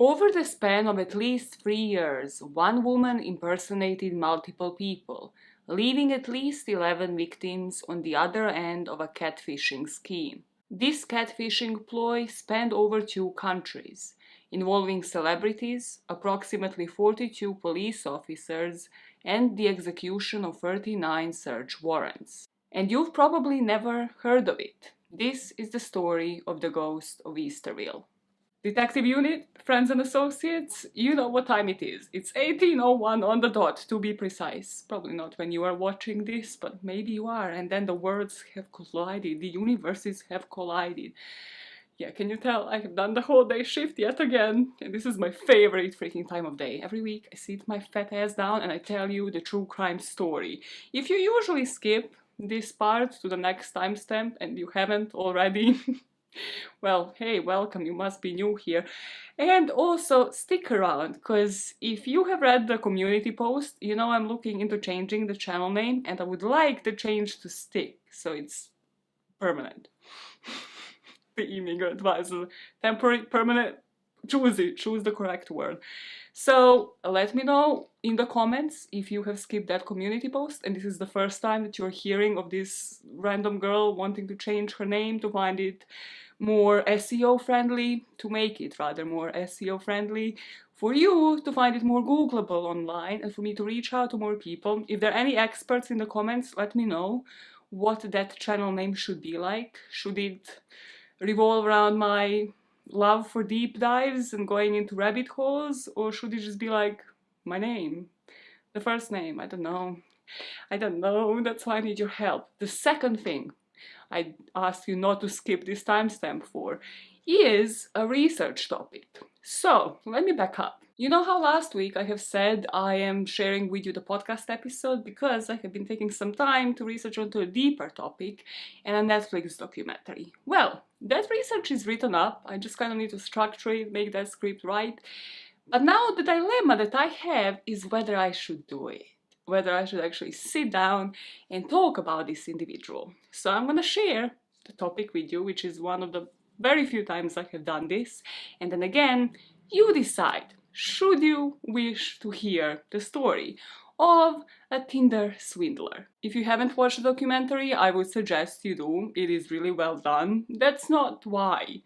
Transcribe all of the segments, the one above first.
Over the span of at least 3 years, one woman impersonated multiple people, leaving at least 11 victims on the other end of a catfishing scheme. This catfishing ploy spanned over 2 countries, involving celebrities, approximately 42 police officers, and the execution of 39 search warrants. And you've probably never heard of it. This is the story of the Ghost of Easterville. Detective Unit, friends and associates, you know what time it is. It's 18:01 on the dot, to be precise. Probably not when you are watching this, but maybe you are, and then the worlds have collided, the universes have collided. Yeah, can you tell? I have done the whole day shift yet again, and this is my favorite freaking time of day. Every week I sit my fat ass down and I tell you the true crime story. If you usually skip this part to the next timestamp and you haven't already, well, hey, welcome, you must be new here. And also stick around, because if you have read the community post, you know I'm looking into changing the channel name and I would like the change to stick, so it's permanent. The immigrant advisor, temporary, permanent, choose it, choose the correct word. So let me know in the comments if you have skipped that community post and this is the first time that you're hearing of this random girl wanting to change her name to find it more SEO friendly, to make it rather more SEO friendly, for you to find it more Googleable online, and for me to reach out to more people. If there are any experts in the comments, let me know what that channel name should be like. Should it revolve around my love for deep dives and going into rabbit holes, or should it just be like my name, the first name? I don't know. That's why I need your help. The second thing I asked you not to skip this timestamp for is a research topic. So let me back up. You know how last week I have said I am sharing with you the podcast episode because I have been taking some time to research onto a deeper topic and a Netflix documentary. Well, that research is written up. I just kind of need to structure it, make that script right. But now the dilemma that I have is whether I should do it, whether I should actually sit down and talk about this individual. So I'm gonna share the topic with you, which is one of the very few times I have done this, and then again, you decide, should you wish to hear the story of a Tinder swindler. If you haven't watched the documentary, I would suggest you do. It is really well done. That's not why.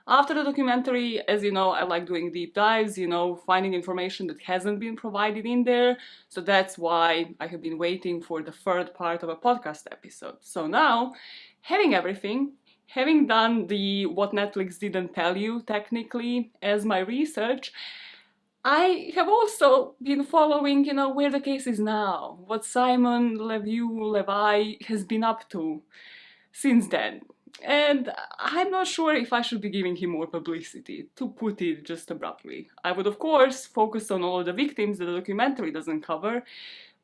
After the documentary, as you know, I like doing deep dives, you know, finding information that hasn't been provided in there. So that's why I have been waiting for the third part of a podcast episode. So now, having everything, having done the what Netflix didn't tell you technically as my research, I have also been following, you know, where the case is now, what Simon Levi has been up to since then. And I'm not sure if I should be giving him more publicity, to put it just abruptly. I would, of course, focus on all of the victims that the documentary doesn't cover,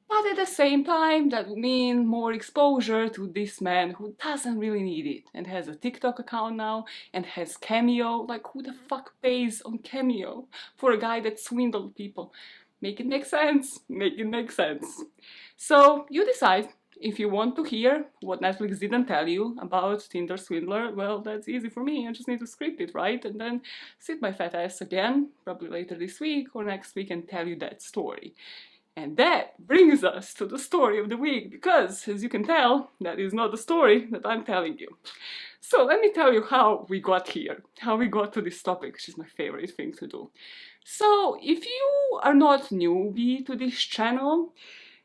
but at the same time, that would mean more exposure to this man who doesn't really need it and has a TikTok account now and has Cameo. Like, who the fuck pays on Cameo for a guy that swindled people? Make it make sense. Make it make sense. So you decide. If you want to hear what Netflix didn't tell you about Tinder swindler, well, that's easy for me. I just need to script it, right? And then sit my fat ass again, probably later this week or next week, and tell you that story. And that brings us to the story of the week, because, as you can tell, that is not the story that I'm telling you. So let me tell you how we got here, how we got to this topic, which is my favorite thing to do. So if you are not newbie to this channel,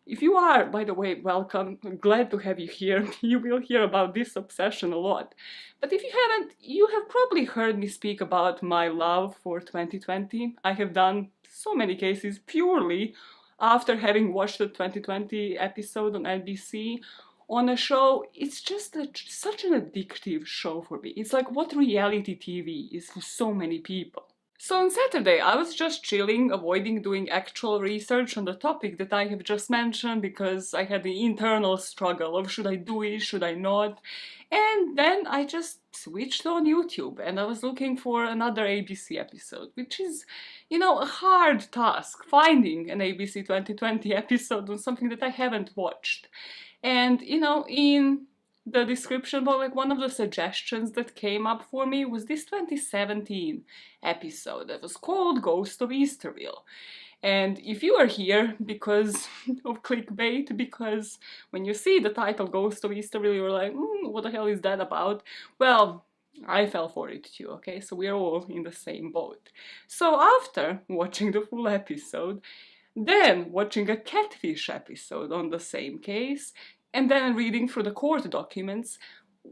if you are, by the way, welcome. I'm glad to have you here. You will hear about this obsession a lot. But if you haven't, you have probably heard me speak about my love for 2020. I have done so many cases purely after having watched the 2020 episode on NBC on a show. It's just such an addictive show for me. It's like what reality TV is for so many people. So on Saturday, I was just chilling, avoiding doing actual research on the topic that I have just mentioned because I had the internal struggle of should I do it, should I not? And then I just switched on YouTube and I was looking for another ABC episode, which is, you know, a hard task, finding an ABC 2020 episode on something that I haven't watched. And, you know, in the description, but like one of the suggestions that came up for me was this 2017 episode that was called Ghost of Easterville. And if you are here because of clickbait, because when you see the title Ghost of Easterville, you're like, what the hell is that about? Well, I fell for it too, okay? So we're all in the same boat. So after watching the full episode, then watching a catfish episode on the same case, and then reading through the court documents,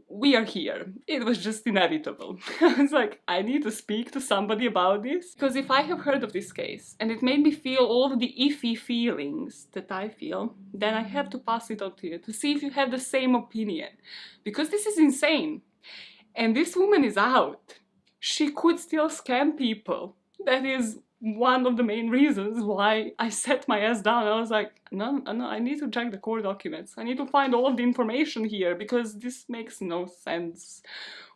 we are here. It was just inevitable. It's like, I need to speak to somebody about this, because if I have heard of this case and it made me feel all of the iffy feelings that I feel, then I have to pass it on to you to see if you have the same opinion, because this is insane. And this woman is out. She could still scam people. That is one of the main reasons why I sat my ass down. I was like, no, I need to check the court documents. I need to find all of the information here because this makes no sense.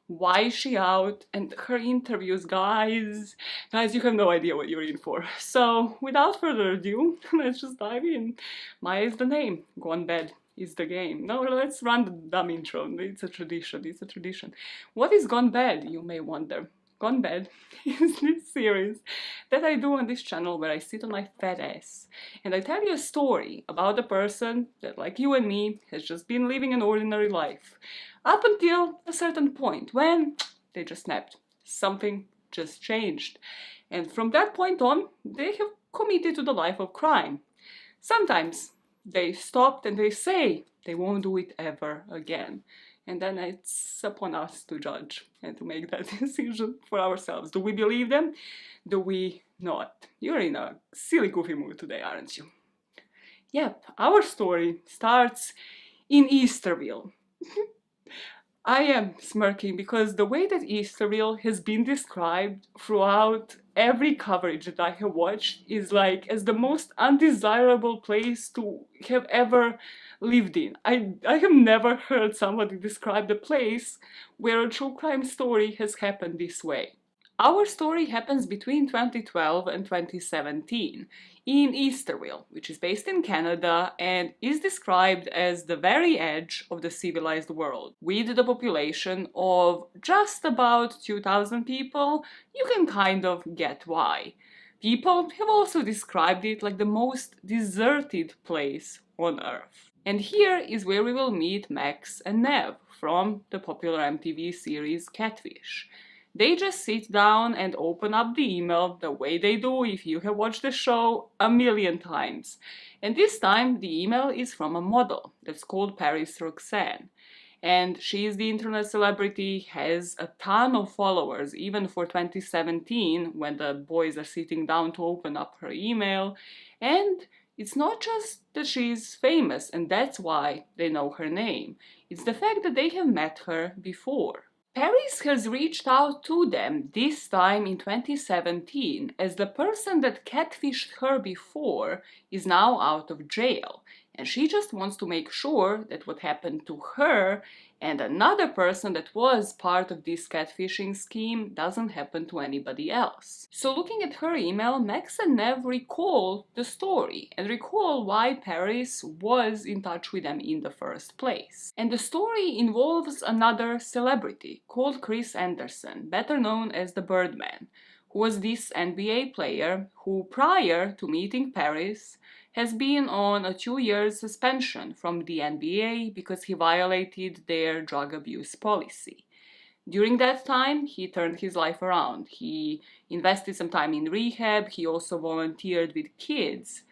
Why is she out? And her interviews, guys, you have no idea what you're in for. So without further ado, let's just dive in. Maya is the name. Go on bed is the game. No, let's run the dumb intro. It's a tradition. It's a tradition. What is Gone Bad, you may wonder? Gone Bad is this series that I do on this channel where I sit on my fat ass and I tell you a story about a person that, like you and me, has just been living an ordinary life up until a certain point when they just snapped. Something just changed. And from that point on, they have committed to the life of crime. Sometimes they stopped and they say they won't do it ever again. And then it's upon us to judge and to make that decision for ourselves. Do we believe them? Do we not? You're in a silly, goofy mood today, aren't you? Yep, our story starts in Easterville. I am smirking because the way that Easterville has been described throughout every coverage that I have watched is like as the most undesirable place to have ever lived in. I have never heard somebody describe the place where a true crime story has happened this way. Our story happens between 2012 and 2017 in Easterville, which is based in Canada and is described as the very edge of the civilized world. With the population of just about 2,000 people, you can kind of get why. People have also described it like the most deserted place on Earth. And here is where we will meet Max and Nev from the popular MTV series Catfish. They just sit down and open up the email the way they do if you have watched the show a million times. And this time the email is from a model that's called Paris Roxanne. And she is the internet celebrity, has a ton of followers, even for 2017 when the boys are sitting down to open up her email. And it's not just that she's famous and that's why they know her name. It's the fact that they have met her before. Paris has reached out to them, this time in 2017, as the person that catfished her before is now out of jail. And she just wants to make sure that what happened to her and another person that was part of this catfishing scheme doesn't happen to anybody else. So looking at her email, Max and Nev recall the story and recall why Paris was in touch with them in the first place. And the story involves another celebrity called Chris Anderson, better known as the Birdman, who was this NBA player who, prior to meeting Paris, has been on a 2-year suspension from the NBA because he violated their drug abuse policy. During that time, he turned his life around. He invested some time in rehab, he also volunteered with kids,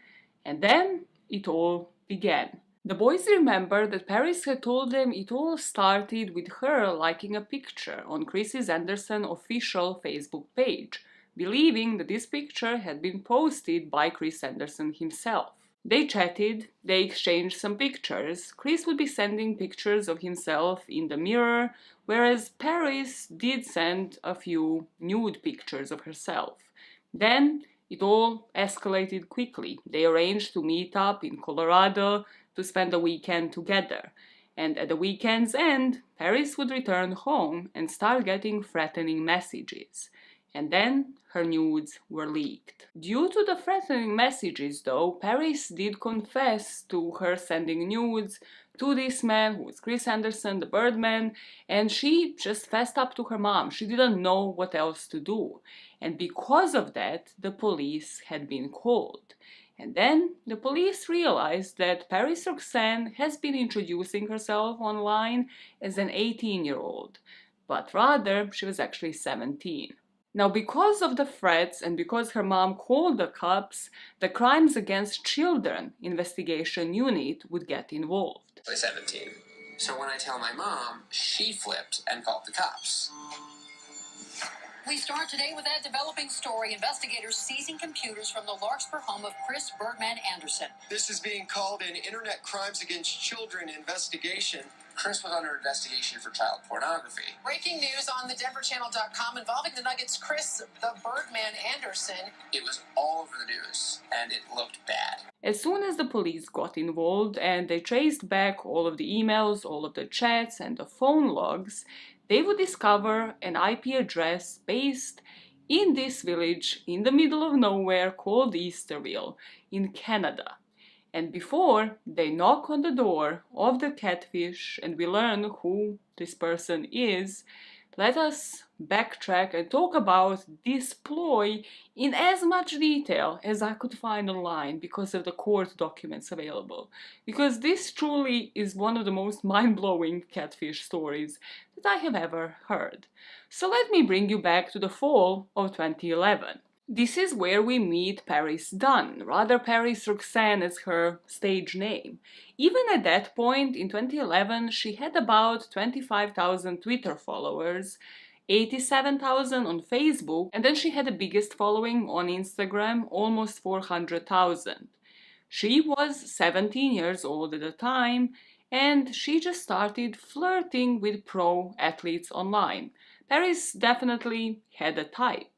and then it all began. The boys remember that Paris had told them it all started with her liking a picture on Chris Anderson official Facebook page, believing that this picture had been posted by Chris Anderson himself. They chatted, they exchanged some pictures. Chris would be sending pictures of himself in the mirror, whereas Paris did send a few nude pictures of herself. Then it all escalated quickly. They arranged to meet up in Colorado to spend the weekend together. And at the weekend's end, Paris would return home and start getting threatening messages. And then her nudes were leaked. Due to the threatening messages, though, Paris did confess to her sending nudes to this man, who was Chris Anderson, the Birdman, and she just fessed up to her mom. She didn't know what else to do. And because of that, the police had been called. And then the police realized that Paris Roxanne has been introducing herself online as an 18-year-old, but rather she was actually 17. Now, because of the threats and because her mom called the cops, the Crimes Against Children investigation unit would get involved. 17. So when I tell my mom, she flipped and called the cops. We start today with that developing story. Investigators seizing computers from the Larkspur home of Chris Birdman Anderson. This is being called an Internet Crimes Against Children investigation. Chris was under investigation for child pornography. Breaking news on the DenverChannel.com involving the Nuggets' Chris the Birdman Anderson. It was all over the news, and it looked bad. As soon as the police got involved and they traced back all of the emails, all of the chats, and the phone logs, they would discover an IP address based in this village in the middle of nowhere called Easterville in Canada. And before they knock on the door of the catfish and we learn who this person is, let us backtrack and talk about this ploy in as much detail as I could find online because of the court documents available. Because this truly is one of the most mind-blowing catfish stories that I have ever heard. So let me bring you back to the fall of 2011. This is where we meet Paris Dunn, rather Paris Roxanne as her stage name. Even at that point, in 2011, she had about 25,000 Twitter followers, 87,000 on Facebook, and then she had the biggest following on Instagram, almost 400,000. She was 17 years old at the time, and she just started flirting with pro athletes online. Paris definitely had a type.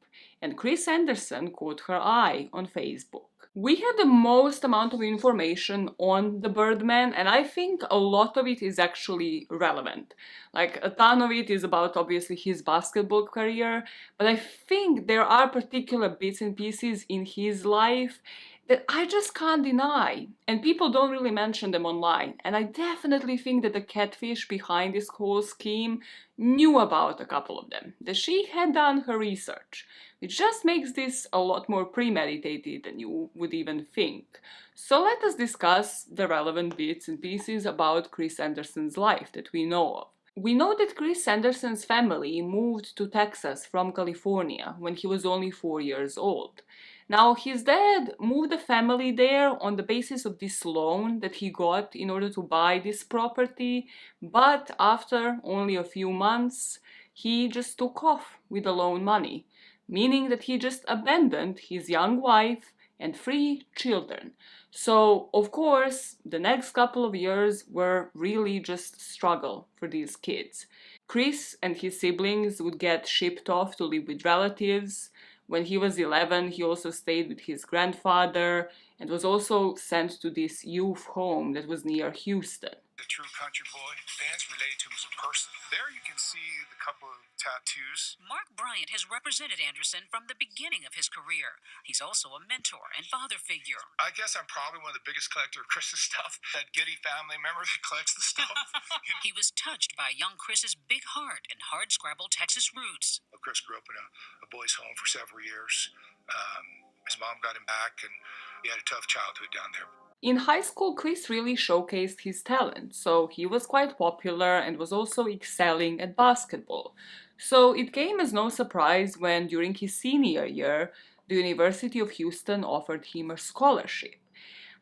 And Chris Anderson caught her eye on Facebook. We had the most amount of information on the Birdman, and I think a lot of it is actually relevant. Like, a ton of it is about, obviously, his basketball career, but I think there are particular bits and pieces in his life that I just can't deny, and people don't really mention them online. And I definitely think that the catfish behind this whole scheme knew about a couple of them, that she had done her research, which just makes this a lot more premeditated than you would even think. So let us discuss the relevant bits and pieces about Chris Anderson's life that we know of. We know that Chris Anderson's family moved to Texas from California when he was only 4 years old. Now, his dad moved the family there on the basis of this loan that he got in order to buy this property, but after only a few months, he just took off with the loan money, meaning that he just abandoned his young wife and 3 children. So, of course, the next couple of years were really just struggle for these kids. Chris and his siblings would get shipped off to live with relatives. When he was 11, he also stayed with his grandfather and was also sent to this youth home that was near Houston. A true country boy. Fans relate to him as a person. There you can see the couple of tattoos. Mark Bryant has represented Anderson from the beginning of his career. He's also a mentor and father figure. I guess I'm probably one of the biggest collectors of Chris's stuff. That giddy family member that collects the stuff. He was touched by young Chris's big heart and hard-scrabble Texas roots. Chris grew up in a boys' home for several years. His mom got him back, and he had a tough childhood down there. In high school, Chris really showcased his talent, so he was quite popular and was also excelling at basketball. So it came as no surprise when, during his senior year, the University of Houston offered him a scholarship.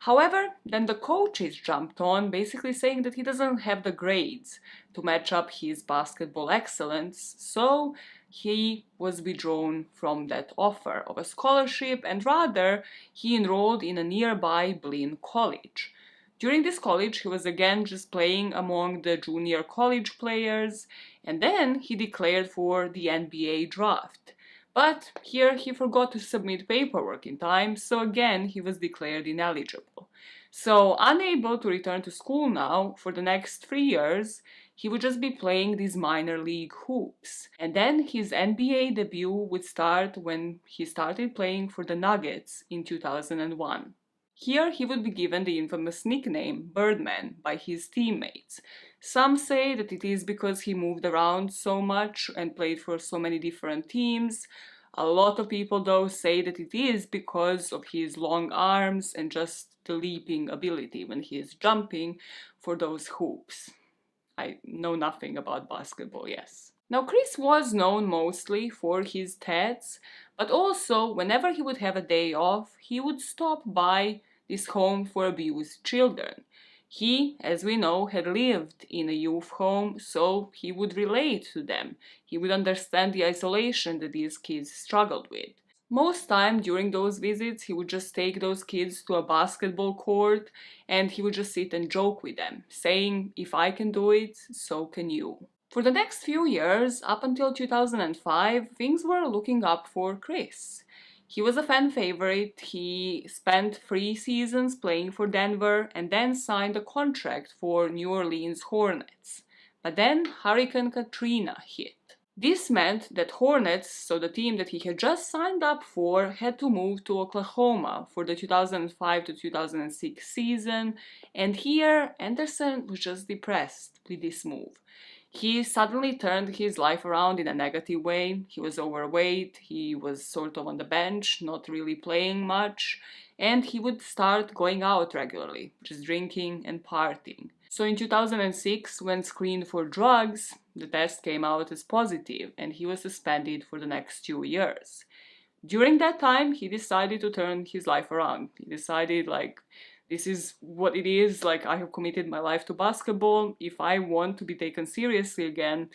However, then the coaches jumped on, basically saying that he doesn't have the grades to match up his basketball excellence, so he was withdrawn from that offer of a scholarship, and rather he enrolled in a nearby Blinn College. During this college, he was again just playing among the junior college players, and then he declared for the NBA draft. But here he forgot to submit paperwork in time, so again he was declared ineligible. So, unable to return to school now for the next 3 years, he would just be playing these minor league hoops. And then his NBA debut would start when he started playing for the Nuggets in 2001. Here he would be given the infamous nickname Birdman by his teammates. Some say that it is because he moved around so much and played for so many different teams. A lot of people though say that it is because of his long arms and just the leaping ability when he is jumping for those hoops. I know nothing about basketball, yes. Now, Chris was known mostly for his tats, but also whenever he would have a day off, he would stop by this home for abused children. He, as we know, had lived in a youth home, so he would relate to them. He would understand the isolation that these kids struggled with. Most time during those visits, he would just take those kids to a basketball court and he would just sit and joke with them, saying, "If I can do it, so can you." For the next few years, up until 2005, things were looking up for Chris. He was a fan favorite, he spent 3 seasons playing for Denver and then signed a contract for New Orleans Hornets. But then Hurricane Katrina hit. This meant that Hornets, so the team that he had just signed up for, had to move to Oklahoma for the 2005 to 2006 season, and here Anderson was just depressed with this move. He suddenly turned his life around in a negative way. He was overweight, he was sort of on the bench, not really playing much, and he would start going out regularly, just drinking and partying. So in 2006, when screened for drugs, the test came out as positive and he was suspended for the next 2 years. During that time, he decided to turn his life around. He decided, like, this is what it is, like, I have committed my life to basketball. If I want to be taken seriously again,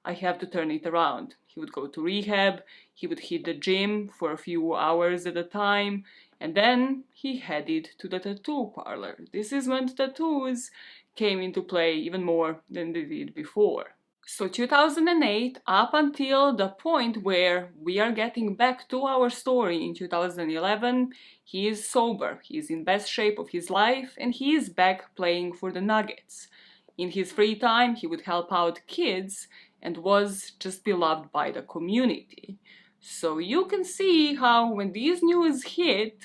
I have to turn it around. He would go to rehab, he would hit the gym for a few hours at a time, and then he headed to the tattoo parlor. This is when the tattoos came into play even more than they did before. So 2008, up until the point where we are getting back to our story in 2011, he is sober, he is in best shape of his life, and he is back playing for the Nuggets. In his free time, he would help out kids and was just beloved by the community. So you can see how when these news hit,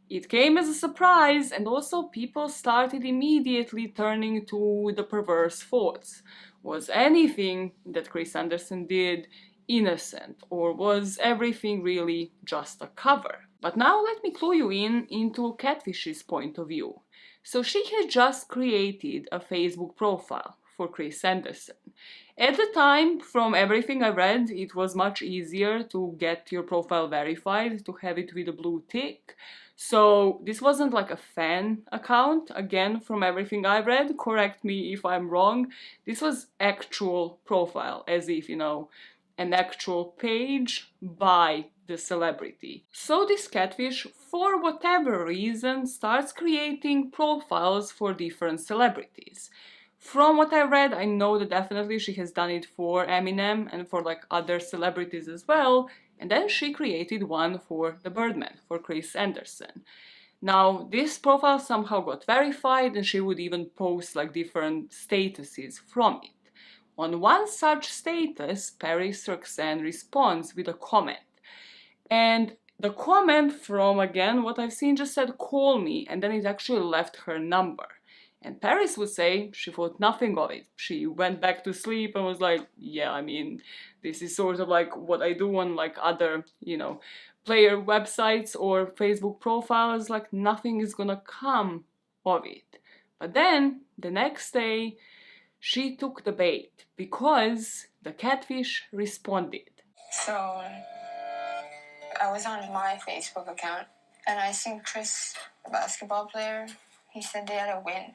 it came as a surprise, and also people started immediately turning to the perverse thoughts. Was anything that Chris Anderson did innocent, or was everything really just a cover? But now let me clue you into Catfish's point of view. So she had just created a Facebook profile for Chris Anderson. At the time, from everything I read, it was much easier to get your profile verified, to have it with a blue tick. So this wasn't like a fan account. Again, from everything I read, correct me if I'm wrong, this was actual profile, as if, an actual page by the celebrity. So this catfish, for whatever reason, starts creating profiles for different celebrities. From what I read, I know that definitely she has done it for Eminem and for like other celebrities as well, and then she created one for the Birdman, for Chris Anderson. Now, this profile somehow got verified and she would even post like different statuses from it. On one such status, Paris Roxanne responds with a comment. And the comment from, again, what I've seen just said, "call me," and then it actually left her number. And Paris would say she thought nothing of it. She went back to sleep and was like, yeah, this is sort of like what I do on like other, player websites or Facebook profiles, like nothing is gonna come of it. But then, the next day, she took the bait because the catfish responded. So, I was on my Facebook account and I seen Chris, a basketball player, he said they had a win.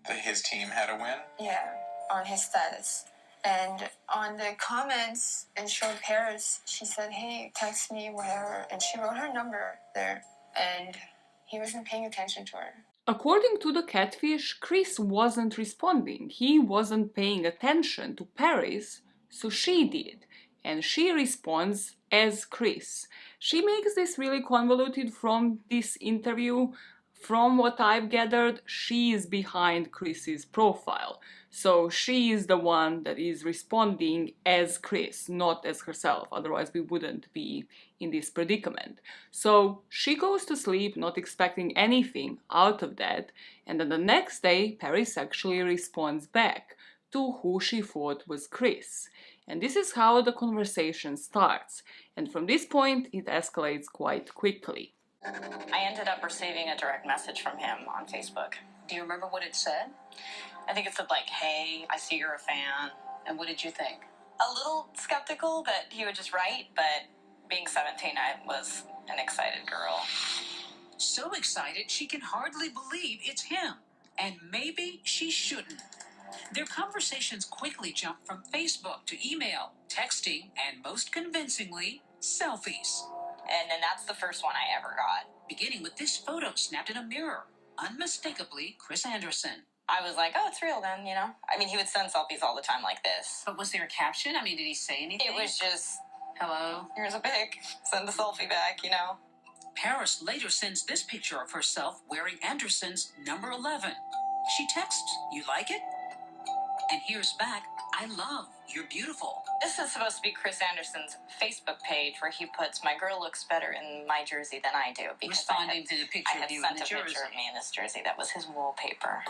That his team had a win? Yeah, on his status. And on the comments, it showed Paris. She said, "Hey, text me, whatever." And she wrote her number there. And he wasn't paying attention to her. According to the catfish, Chris wasn't responding. He wasn't paying attention to Paris, so she did. And she responds as Chris. She makes this really convoluted from this interview. from what I've gathered, she is behind Chris's profile. So she is the one that is responding as Chris, not as herself. Otherwise, we wouldn't be in this predicament. So she goes to sleep not expecting anything out of that. And then the next day, Paris actually responds back to who she thought was Chris. And this is how the conversation starts. And from this point, it escalates quite quickly. I ended up receiving a direct message from him on Facebook. Do you remember what it said? I think it said like, hey, I see you're a fan. And what did you think? A little skeptical that he would just write, but being 17, I was an excited girl. So excited she can hardly believe it's him. And maybe she shouldn't. Their conversations quickly jumped from Facebook to email, texting, and most convincingly, selfies. And then that's the first one I ever got. Beginning with this photo snapped in a mirror. Unmistakably Chris Anderson. I was like, oh, it's real then, you know? I mean, he would send selfies all the time like this. But was there a caption? I mean, did he say anything? It was just, hello? here's a pic, send the selfie back, you know? Paris later sends this picture of herself wearing Anderson's number 11. She texts, you like it? And here's back, I love, you're beautiful. This is supposed to be Chris Anderson's Facebook page where he puts, my girl looks better in my jersey than I do. Because Responding to the picture I had of you sent in the a jersey. picture of me in this jersey. That was his wallpaper.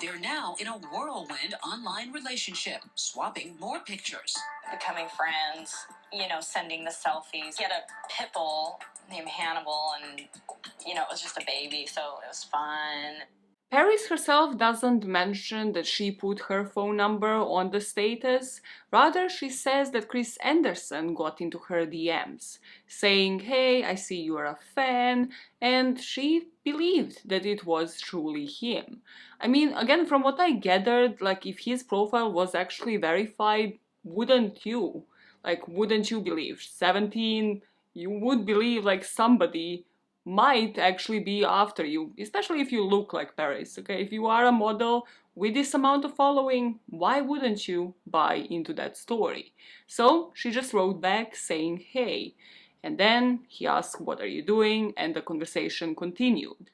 They're now in a whirlwind online relationship, swapping more pictures. Becoming friends, you know, sending the selfies. He had a pit bull named Hannibal, and, you know, it was just a baby, so it was fun. Paris herself doesn't mention that she put her phone number on the status. Rather, she says that Chris Anderson got into her DMs, saying, hey, I see you're a fan, and she believed that it was truly him. I mean, again, from what I gathered, like, if his profile was actually verified, wouldn't you? Like, wouldn't you believe? 17, you would believe, like, somebody might actually be after you, especially if you look like Paris, okay? If you are a model with this amount of following, why wouldn't you buy into that story? So she just wrote back saying, hey. And then he asked, what are you doing? And the conversation continued.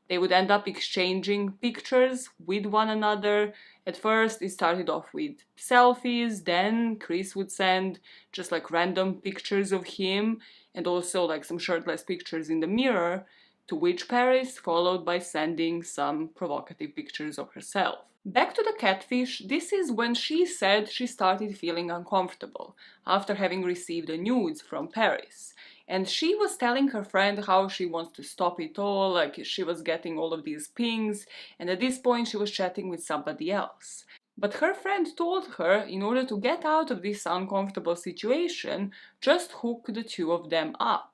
They would end up exchanging pictures with one another. At first, it started off with selfies, then Chris would send just like random pictures of him and also like some shirtless pictures in the mirror, to which Paris followed by sending some provocative pictures of herself. Back to the catfish, this is when she said she started feeling uncomfortable after having received the nudes from Paris. And she was telling her friend how she wants to stop it all, like she was getting all of these pings, and at this point she was chatting with somebody else. But her friend told her, in order to get out of this uncomfortable situation, just hook the two of them up.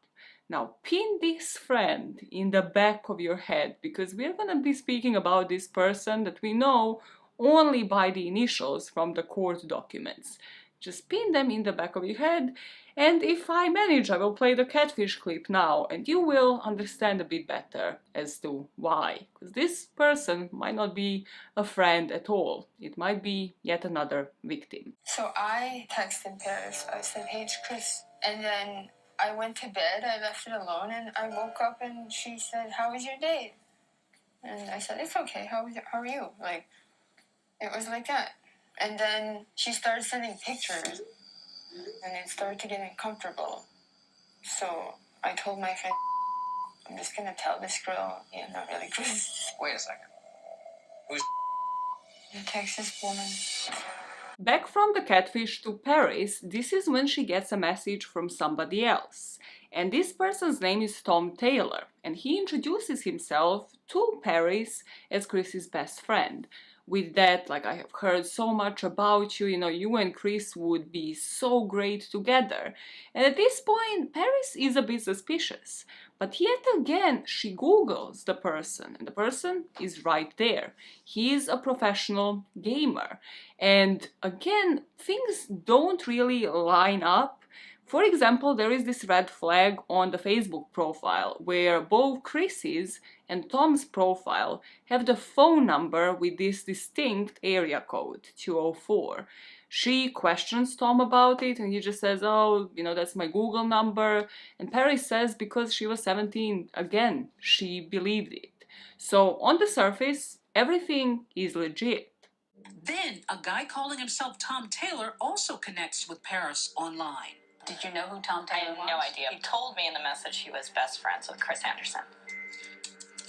Now, pin this friend in the back of your head, because we're gonna be speaking about this person that we know only by the initials from the court documents. Just pin them in the back of your head, and if I manage, I will play the catfish clip now, and you will understand a bit better as to why. Because this person might not be a friend at all. It might be yet another victim. So I texted Paris. I said, hey, it's Chris. And then I went to bed, I left it alone, and I woke up and she said, how was your day? And I said, it's okay, how are you? Like, it was like that. And then she started sending pictures, and it started to get uncomfortable. So I told my friend, I'm just gonna tell this girl, yeah, not really Chris. Wait a second. Who's The Texas woman. Back from the catfish to Paris, this is when she gets a message from somebody else. And this person's name is Tom Taylor, and he introduces himself to Paris as Chris's best friend. With that, like, I have heard so much about you, you know, you and Chris would be so great together. And at this point, Paris is a bit suspicious. But yet again, she Googles the person, and the person is right there. He is a professional gamer. And again, things don't really line up. For example, there is this red flag on the Facebook profile where both Chris's and Tom's profile have the phone number with this distinct area code, 204. She questions Tom about it and he just says, oh, you know, that's my Google number. And Paris says because she was 17, again, she believed it. So on the surface, everything is legit. Then, a guy calling himself Tom Taylor also connects with Paris online. Did you know who Tom Taylor Taylor was? was? No idea. He told me in the message he was best friends with Chris Anderson.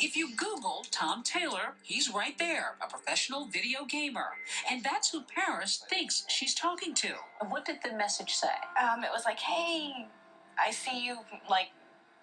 If you Google Tom Taylor, he's right there, a professional video gamer. And that's who Paris thinks she's talking to. What did the message say? It was like, hey, I see you,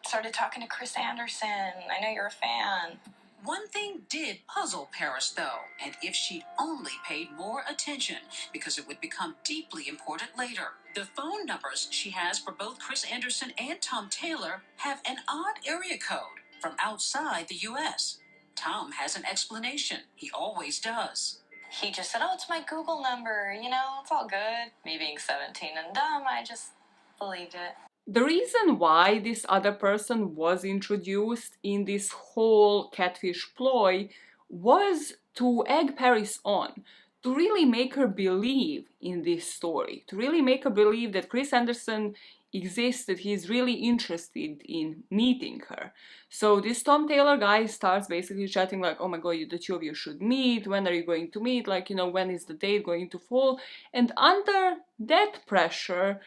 started talking to Chris Anderson. I know you're a fan. One thing did puzzle Paris, though, and if she'd only paid more attention, because it would become deeply important later. The phone numbers she has for both Chris Anderson and Tom Taylor have an odd area code from outside the U.S. Tom has an explanation. He always does. He just said, oh, it's my Google number. It's all good. Me being 17 and dumb, I just believed it. The reason why this other person was introduced in this whole catfish ploy was to egg Paris on, to really make her believe in this story, to really make her believe that Chris Anderson exists, that he's really interested in meeting her. So this Tom Taylor guy starts basically chatting like, oh my god, the two of you should meet, when are you going to meet, when is the date going to fall? And under that pressure,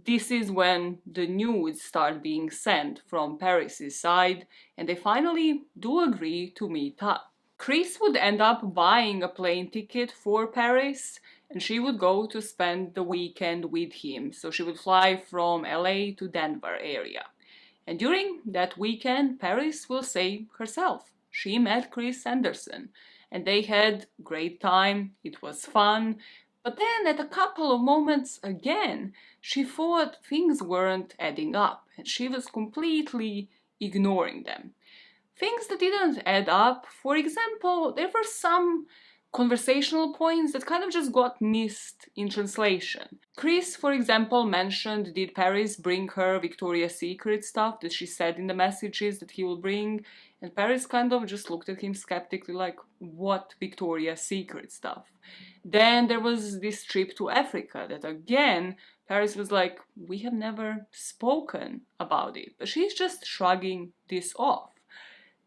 this is when the nudes start being sent from Paris's side, and they finally do agree to meet up. Chris would end up buying a plane ticket for Paris, and she would go to spend the weekend with him. So she would fly from LA to Denver area. And during that weekend, Paris will say herself, she met Chris Anderson, and they had great time, it was fun. But then at a couple of moments again, she thought things weren't adding up, and she was completely ignoring them. Things that didn't add up, for example, there were some conversational points that kind of just got missed in translation. Chris, for example, mentioned, did Paris bring her Victoria's Secret stuff that she said in the messages that he will bring? And Paris kind of just looked at him skeptically like, what Victoria's Secret stuff? Then there was this trip to Africa that again, Paris was like, we have never spoken about it. But she's just shrugging this off.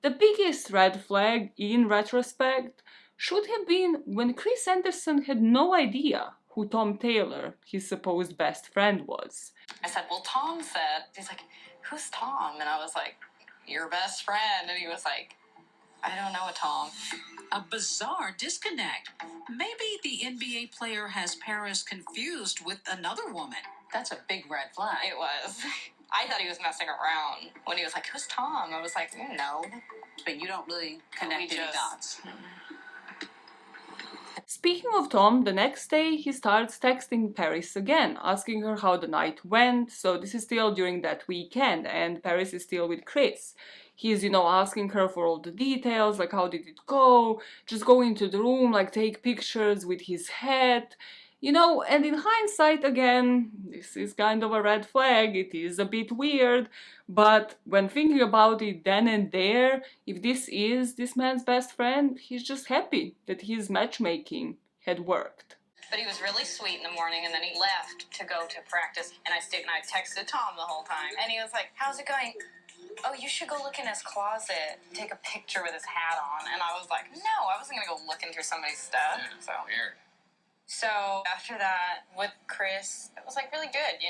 The biggest red flag in retrospect should have been when Chris Anderson had no idea who Tom Taylor, his supposed best friend, was. I said, well, Tom said, he's like, who's Tom? And I was like, your best friend. And he was like, I don't know a Tom. A bizarre disconnect. Maybe the NBA player has Paris confused with another woman. That's a big red flag. It was. I thought he was messing around. When he was like, who's Tom? I was like, no. But you don't really connect any dots. Speaking of Tom, the next day he starts texting Paris again, asking her how the night went. So this is still during that weekend, and Paris is still with Chris. He's, asking her for all the details, like how did it go, just go into the room, like take pictures with his hat. And in hindsight, again, this is kind of a red flag, it is a bit weird, but when thinking about it then and there, if this is this man's best friend, he's just happy that his matchmaking had worked. But he was really sweet in the morning, and then he left to go to practice, and I stayed and I texted Tom the whole time, and he was like, how's it going? Oh, you should go look in his closet, take a picture with his hat on, and I was like, no, I wasn't gonna go looking through somebody's stuff. So weird. So after that, with Chris, it was like really good, You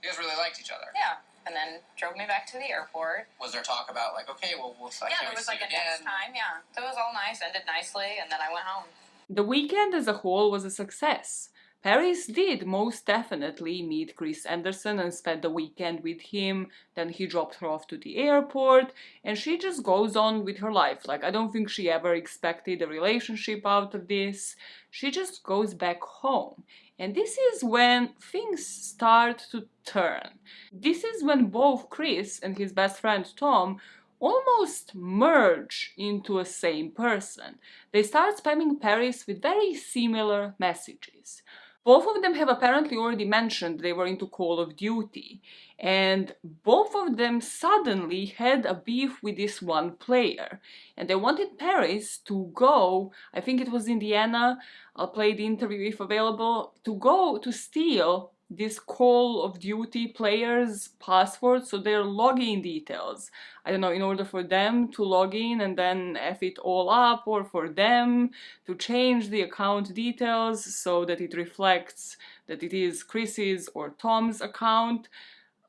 guys really liked each other. Yeah. And then drove me back to the airport. Was there talk about like, okay, well, yeah, there was like a next time, yeah. So it was all nice, ended nicely, and then I went home. The weekend as a whole was a success. Paris did most definitely meet Chris Anderson and spend the weekend with him, then he dropped her off to the airport, and she just goes on with her life. Like, I don't think she ever expected a relationship out of this. She just goes back home. And this is when things start to turn. This is when both Chris and his best friend Tom almost merge into a same person. They start spamming Paris with very similar messages. Both of them have apparently already mentioned they were into Call of Duty, and both of them suddenly had a beef with this one player, and they wanted Paris to go, I think it was Indiana, I'll play the interview if available, to go to steal this Call of Duty player's password, so their login details. I don't know, in order for them to log in and then F it all up, or for them to change the account details so that it reflects that it is Chris's or Tom's account.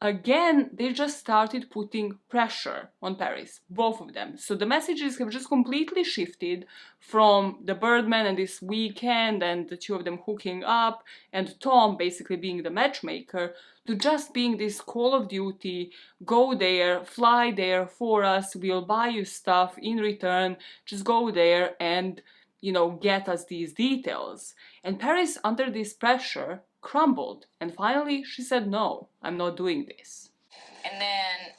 Again, they just started putting pressure on Paris, both of them. So the messages have just completely shifted from the Birdman and this weekend and the two of them hooking up and Tom basically being the matchmaker to just being this Call of Duty, go there, fly there for us, we'll buy you stuff in return, just go there and, you know, get us these details. And Paris, under this pressure, crumbled, and finally she said, no, I'm not doing this. And then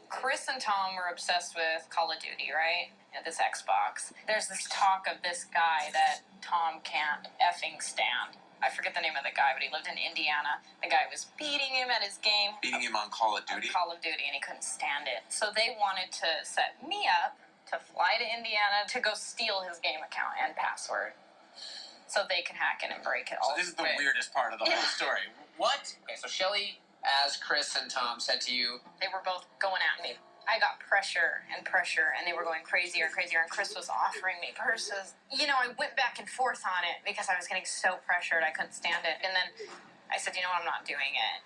Chris and Tom were obsessed with Call of Duty, right? At this Xbox. There's this talk of this guy that Tom can't effing stand. I forget the name of the guy, but he lived in Indiana. The guy was beating him at his game. Beating him on Call of Duty? Call of Duty, and he couldn't stand it. So they wanted to set me up to fly to Indiana to go steal his game account and password, so they can hack it and break it all. So this is the weirdest part of the whole story. What? Okay, so Shelly, as Chris and Tom said to you, They were both going at me. I got pressure, and they were going crazier and crazier, and Chris was offering me purses. You know, I went back and forth on it because I was getting so pressured, I couldn't stand it. And then I said, you know what, I'm not doing it.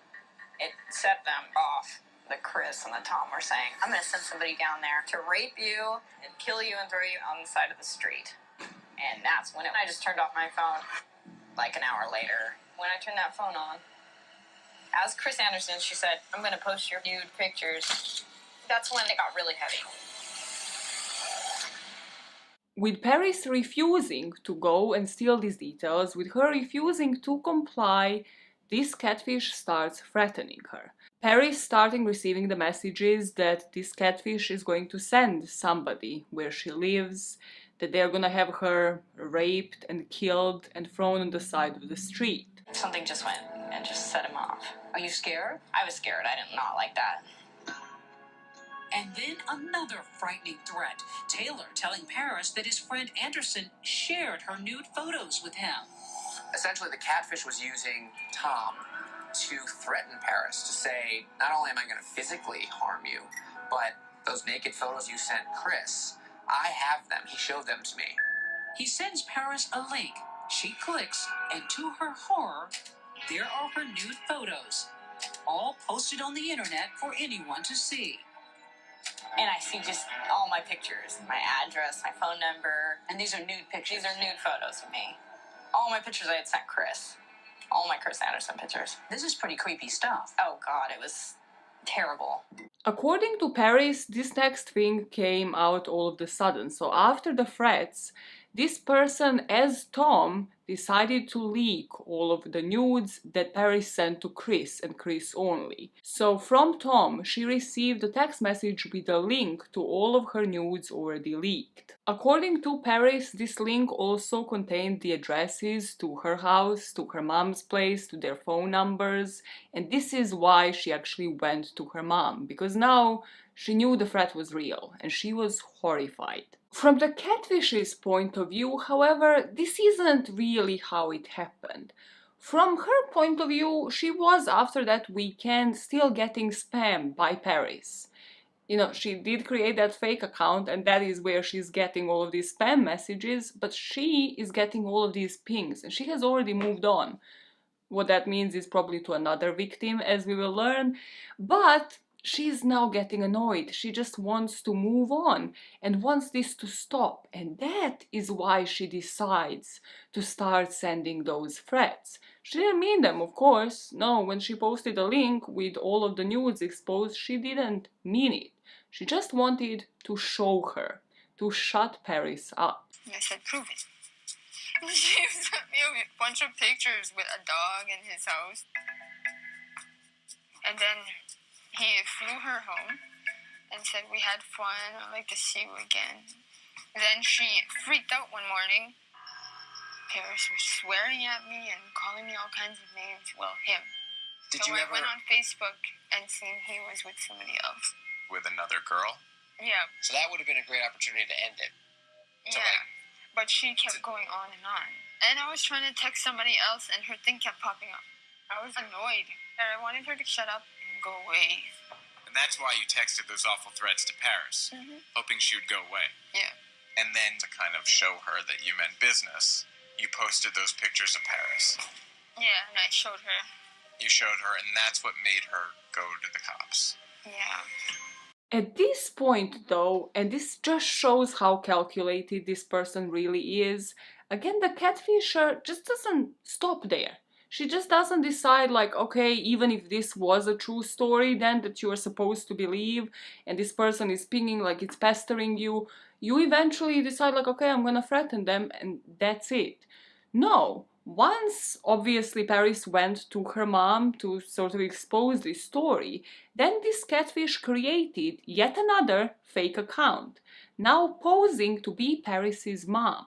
It set them off. The Chris and the Tom were saying, I'm going to send somebody down there to rape you and kill you and throw you on the side of the street. And that's when I just turned off my phone like an hour later. When I turned that phone on, as Chris Anderson, she said, I'm going to post your nude pictures. That's when it got really heavy. With Paris refusing to go and steal these details, with her refusing to comply, this catfish starts threatening her. Paris starting receiving the messages that this catfish is going to send somebody where she lives, that they're gonna have her raped and killed and thrown on the side of the street. Something just went and just set him off. Are you scared? I was scared. I did not like that. And then another frightening threat. Taylor telling Paris that his friend Anderson shared her nude photos with him. essentially the catfish was using Tom to threaten Paris, to say, not only am I going to physically harm you, but those naked photos you sent Chris, I have them. He showed them to me. He sends Paris a link. She clicks, and to her horror, there are her nude photos, all posted on the internet for anyone to see. And I see just all my pictures, my address, my phone number. And these are nude pictures. These are nude photos of me. All my pictures I had sent Chris. All my Chris Anderson pictures. This is pretty creepy stuff. Oh, God, it was terrible. According to Paris, this next thing came out all of a sudden. So after the threats, this person, as Tom, decided to leak all of the nudes that Paris sent to Chris and Chris only. So from Tom, she received a text message with a link to all of her nudes already leaked. According to Paris, this link also contained the addresses to her house, to her mom's place, to their phone numbers, and this is why she actually went to her mom, because now she knew the threat was real and she was horrified. From the catfish's point of view, however, this isn't really how it happened. From her point of view, she was, after that weekend, still getting spammed by Paris. You know, she did create that fake account and that is where she's getting all of these spam messages, but she is getting all of these pings and she has already moved on. What that means is probably to another victim, as we will learn, but she's now getting annoyed. She just wants to move on and wants this to stop. And that is why she decides to start sending those threats. She didn't mean them, of course. No, when she posted a link with all of the nudes exposed, she didn't mean it. She just wanted to show her, to shut Paris up. I said, prove it. She sent me a bunch of pictures with a dog in his house. And then he flew her home and said, we had fun, I'd like to see you again. Then she freaked out one morning. Paris was swearing at me and calling me all kinds of names. Well, him. Did you I ever... went on Facebook and seen he was with somebody else. With another girl? Yeah. So that would have been a great opportunity to end it. Yeah. But she kept going on. And I was trying to text somebody else and her thing kept popping up. I was annoyed, and I wanted her to shut up and go away. And that's why you texted those awful threats to Paris, hoping she would go away. Yeah. And then to kind of show her that you meant business, you posted those pictures of Paris. Yeah, and I showed her. You showed her, and that's what made her go to the cops. Yeah. At this point, though, and this just shows how calculated this person really is, again, the catfisher just doesn't stop there. She just doesn't decide, like, okay, even if this was a true story, then that you are supposed to believe, and this person is pinging, like it's pestering you, you eventually decide, like, okay, I'm gonna threaten them, and that's it. No. Once, obviously, Paris went to her mom to sort of expose this story, then this catfish created yet another fake account, now posing to be Paris's mom.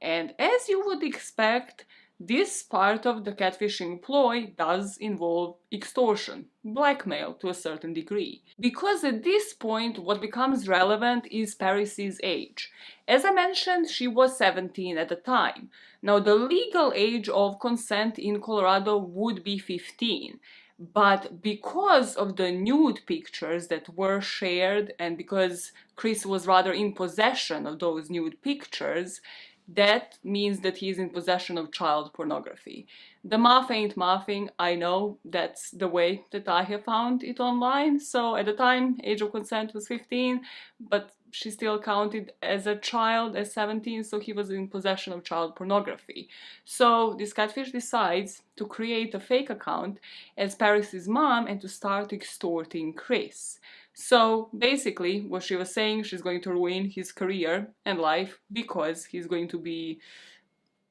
And as you would expect, this part of the catfishing ploy does involve extortion, blackmail to a certain degree. Because at this point, what becomes relevant is Paris's age. As I mentioned, she was 17 at the time. Now, the legal age of consent in Colorado would be 15. But because of the nude pictures that were shared, and because Chris was rather in possession of those nude pictures, that means that he's in possession of child pornography. The math ain't mathing, I know, that's the way that I have found it online. So at the time, age of consent was 15, but she still counted as a child, as 17, so he was in possession of child pornography. So this catfish decides to create a fake account as Paris's mom and to start extorting Chris. So basically, what she was saying, she's going to ruin his career and life because he's going to be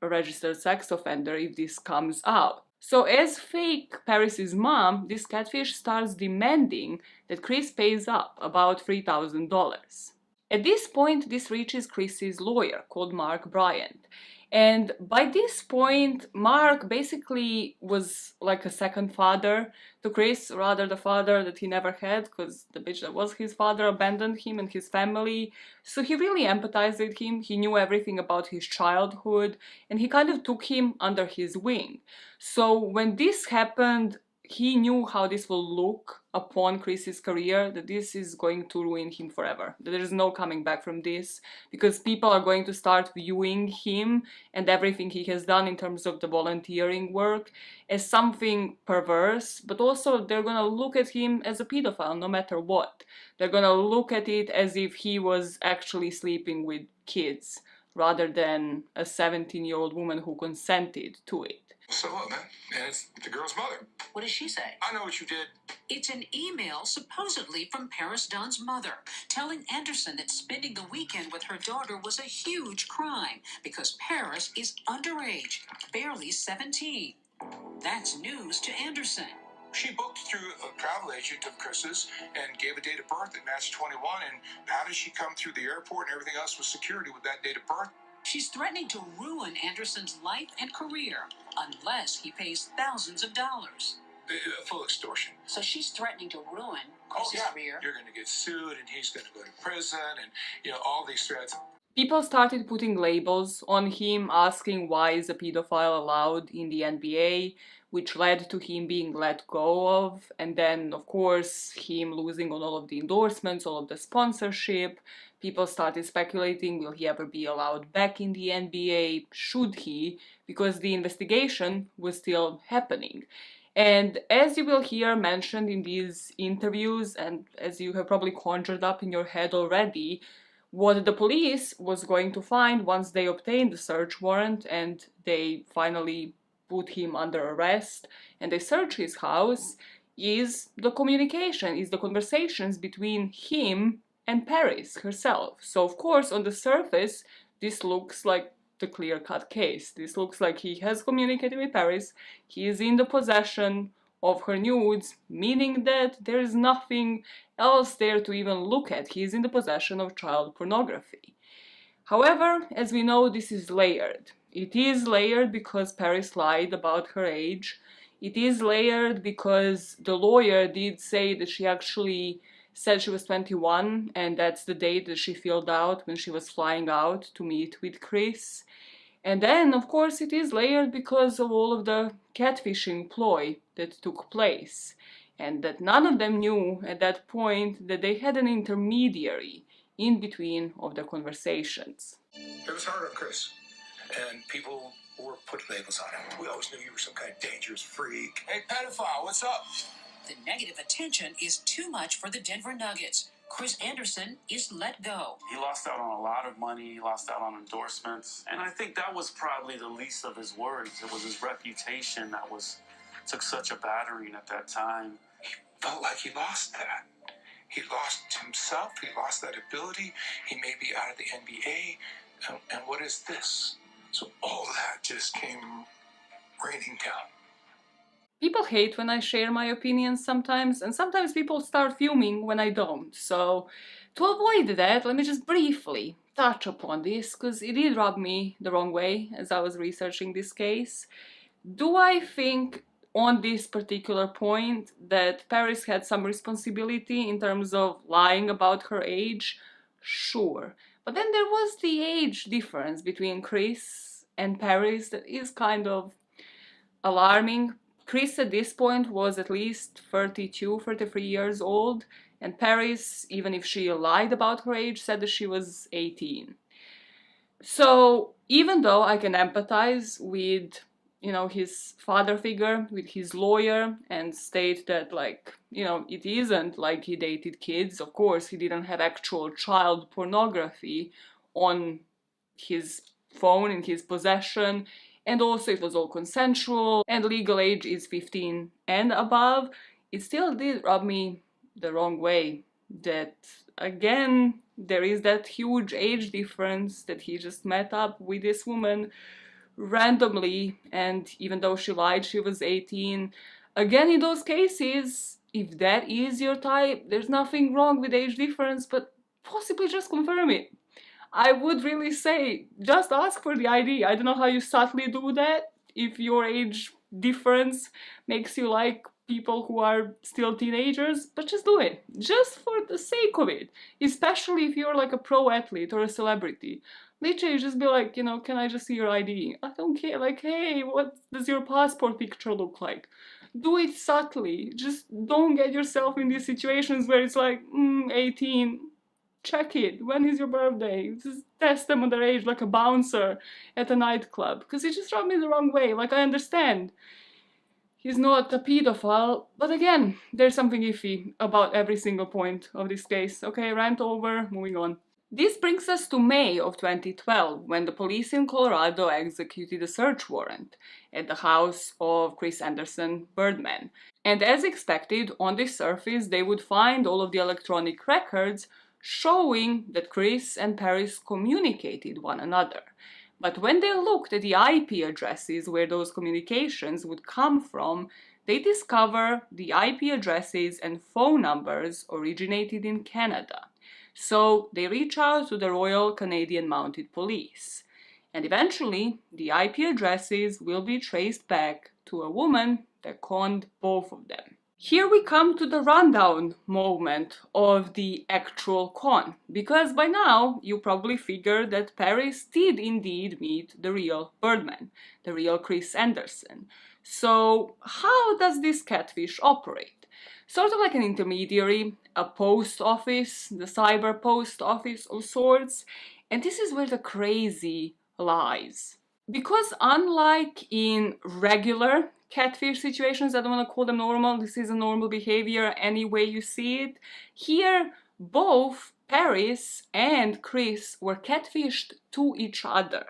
a registered sex offender if this comes out. So as fake Paris's mom, this catfish starts demanding that Chris pays up about $3,000. At this point, this reaches Chris's lawyer, called Mark Bryant. And by this point, Mark basically was like a second father to Chris, rather the father that he never had, because the bitch that was his father abandoned him and his family. So he really empathized with him, he knew everything about his childhood, and he kind of took him under his wing. So when this happened, he knew how this will look upon Chris's career, that this is going to ruin him forever. That there is no coming back from this, because people are going to start viewing him and everything he has done in terms of the volunteering work as something perverse, but also they're gonna look at him as a pedophile no matter what. They're gonna look at it as if he was actually sleeping with kids, rather than a 17-year-old woman who consented to it. So what, man? And it's the girl's mother. What does she say? I know what you did. It's an email supposedly from Paris Dunn's mother, telling Anderson that spending the weekend with her daughter was a huge crime because Paris is underage, barely 17. That's news to Anderson. She booked through a travel agent of Chris's and gave a date of birth that matched 21. And how did she come through the airport and everything else with security with that date of birth? She's threatening to ruin Anderson's life and career unless he pays thousands of dollars. Full extortion. So she's threatening to ruin Chris's career. You're going to get sued and he's going to go to prison and, all these threats. People started putting labels on him, asking why is a pedophile allowed in the NBA, which led to him being let go of, and then, of course, him losing on all of the endorsements, all of the sponsorship. People started speculating, will he ever be allowed back in the NBA? Should he? Because the investigation was still happening. And as you will hear mentioned in these interviews, and as you have probably conjured up in your head already, what the police was going to find once they obtained the search warrant and they finally put him under arrest and they search his house is the communication, is the conversations between him and Paris herself. So of course, on the surface, this looks like the clear-cut case. This looks like he has communicated with Paris, he is in the possession of her nudes, meaning that there is nothing else there to even look at. He is in the possession of child pornography. However, as we know, this is layered. It is layered because Paris lied about her age. It is layered because the lawyer did say that she actually said she was 21, and that's the date that she filled out when she was flying out to meet with Chris. And then, of course, it is layered because of all of the catfishing ploy that took place, and that none of them knew at that point that they had an intermediary in between of the conversations. It was hard on Chris, and people were put labels on him. We always knew you were some kind of dangerous freak. Hey, pedophile, what's up? The negative attention is too much for the Denver Nuggets. Chris Anderson is let go. He lost out on a lot of money, he lost out on endorsements, and I think that was probably the least of his worries. It was his reputation that took such a battering at that time. He felt like he lost that. He lost himself, he lost that ability, he may be out of the NBA, and what is this? So all that just came raining down. People hate when I share my opinions sometimes, and sometimes people start fuming when I don't. So to avoid that, let me just briefly touch upon this, because it did rub me the wrong way as I was researching this case. Do I think on this particular point that Paris had some responsibility in terms of lying about her age? Sure. But then there was the age difference between Chris and Paris that is kind of alarming. Chris at this point was at least 32, 33 years old, and Paris, even if she lied about her age, said that she was 18. So even though I can empathize with, his father figure, with his lawyer, and state that, it isn't like he dated kids. Of course, he didn't have actual child pornography on his phone in his possession, and also it was all consensual, and legal age is 15 and above. It still did rub me the wrong way that, again, there is that huge age difference, that he just met up with this woman randomly, and even though she lied she was 18. Again, in those cases, if that is your type, there's nothing wrong with age difference, but possibly just confirm it. I would really say, just ask for the ID. I don't know how you subtly do that if your age difference makes you like people who are still teenagers, but just do it. Just for the sake of it. Especially if you're like a pro athlete or a celebrity. Literally just be like, can I just see your ID? I don't care. Like, hey, what does your passport picture look like? Do it subtly. Just don't get yourself in these situations where it's like, 18. Check it. When is your birthday? Just test them on their age like a bouncer at a nightclub. Because it just rubbed me the wrong way. Like, I understand he's not a pedophile, but again, there's something iffy about every single point of this case. Okay, rant over, moving on. This brings us to May of 2012, when the police in Colorado executed a search warrant at the house of Chris Anderson, Birdman. And as expected, on the surface, they would find all of the electronic records showing that Chris and Paris communicated one another. But when they looked at the IP addresses where those communications would come from, they discover the IP addresses and phone numbers originated in Canada. So they reach out to the Royal Canadian Mounted Police. And eventually, the IP addresses will be traced back to a woman that conned both of them. Here we come to the rundown moment of the actual con, because by now you probably figured that Paris did indeed meet the real Birdman, the real Chris Anderson. So how does this catfish operate? Sort of like an intermediary, a post office, the cyber post office of sorts, and this is where the crazy lies. Because unlike in regular catfish situations, I don't want to call them normal, this is a normal behavior any way you see it, here both Paris and Chris were catfished to each other.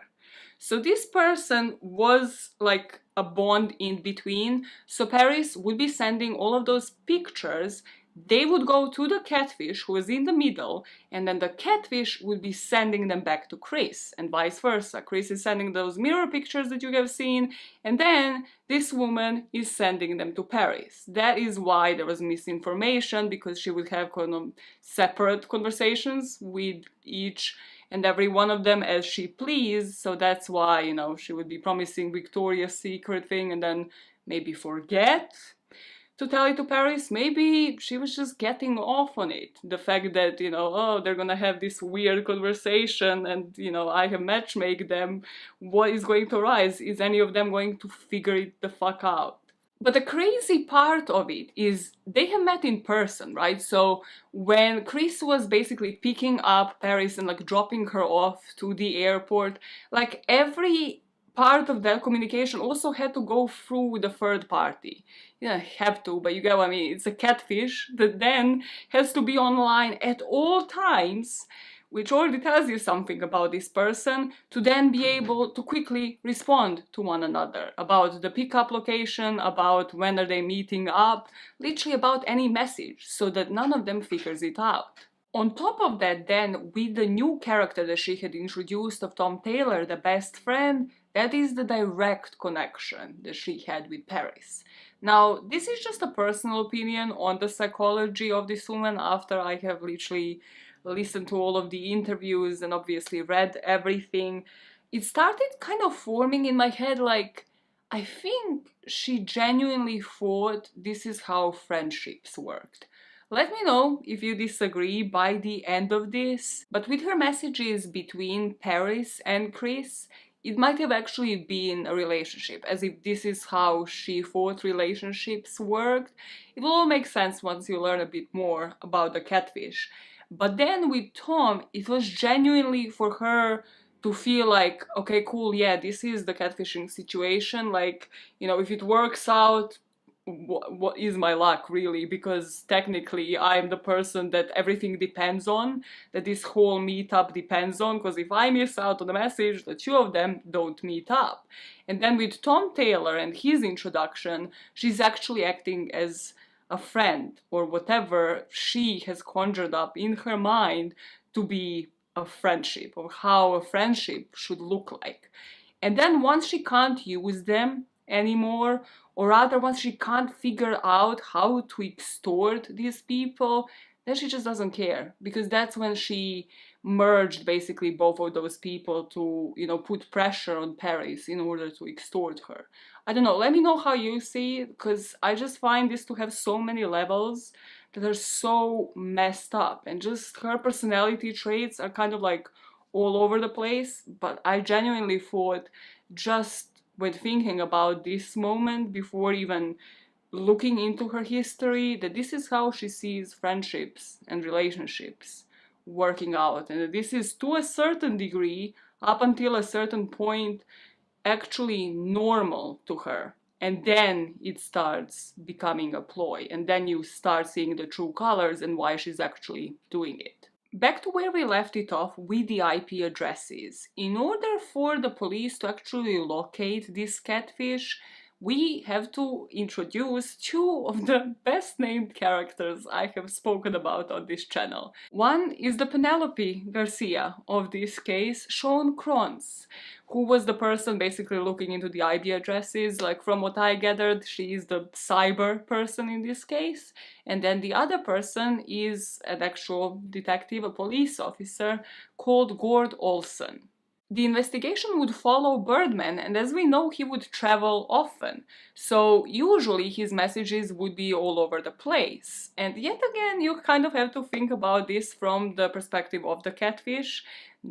So this person was like a bond in between, so Paris would be sending all of those pictures. They would go to the catfish who was in the middle, and then the catfish would be sending them back to Chris, and vice versa. Chris is sending those mirror pictures that you have seen, and then this woman is sending them to Paris. That is why there was misinformation, because she would have kind of separate conversations with each and every one of them as she pleased, so that's why, she would be promising Victoria's Secret thing and then maybe forget. to tell it to Paris. Maybe she was just getting off on it. The fact that, you know, oh, they're gonna have this weird conversation and, you know, I have matchmake them. What is going to arise? Is any of them going to figure it the fuck out? But the crazy part of it is they have met in person, right? So when Chris was basically picking up Paris and like dropping her off to the airport, like every part of that communication also had to go through the third party. Yeah, have to, but you get what I mean. It's a catfish that then has to be online at all times, which already tells you something about this person, to then be able to quickly respond to one another about the pickup location, about when are they meeting up, literally about any message, so that none of them figures it out. On top of that, then, with the new character that she had introduced of Tom Taylor, the best friend, that is the direct connection that she had with Paris. Now, this is just a personal opinion on the psychology of this woman after I have literally listened to all of the interviews and obviously read everything. It started kind of forming in my head like, I think she genuinely thought this is how friendships worked. Let me know if you disagree by the end of this, but with her messages between Paris and Chris, it might have actually been a relationship, as if this is how she thought relationships worked. It will all make sense once you learn a bit more about the catfish. But then with Tom, it was genuinely for her to feel like, okay, cool, yeah, this is the catfishing situation. Like, you know, if it works out, what is my luck, really? Because technically I'm the person that everything depends on, that this whole meetup depends on, because if I miss out on the message, the two of them don't meet up. And then with Tom Taylor and his introduction, she's actually acting as a friend, or whatever she has conjured up in her mind to be a friendship, or how a friendship should look like. And then once she can't use them anymore, or rather once she can't figure out how to extort these people, then she just doesn't care, because that's when she merged basically both of those people to, you know, put pressure on Paris in order to extort her. I don't know, let me know how you see it, because I just find this to have so many levels that are so messed up, and just her personality traits are kind of like all over the place. But I genuinely thought, just when thinking about this moment before even looking into her history, that this is how she sees friendships and relationships working out, and that this is to a certain degree, up until a certain point, actually normal to her. And then it starts becoming a ploy, and then you start seeing the true colors and why she's actually doing it. Back to where we left it off with the IP addresses. In order for the police to actually locate this catfish, we have to introduce two of the best named characters I have spoken about on this channel. One is the Penelope Garcia of this case, Sean Kronz, who was the person basically looking into the IP addresses. Like, from what I gathered, she is the cyber person in this case. And then the other person is an actual detective, a police officer called Gord Olson. The investigation would follow Birdman, and as we know, he would travel often, so usually his messages would be all over the place. And yet again, you kind of have to think about this from the perspective of the catfish.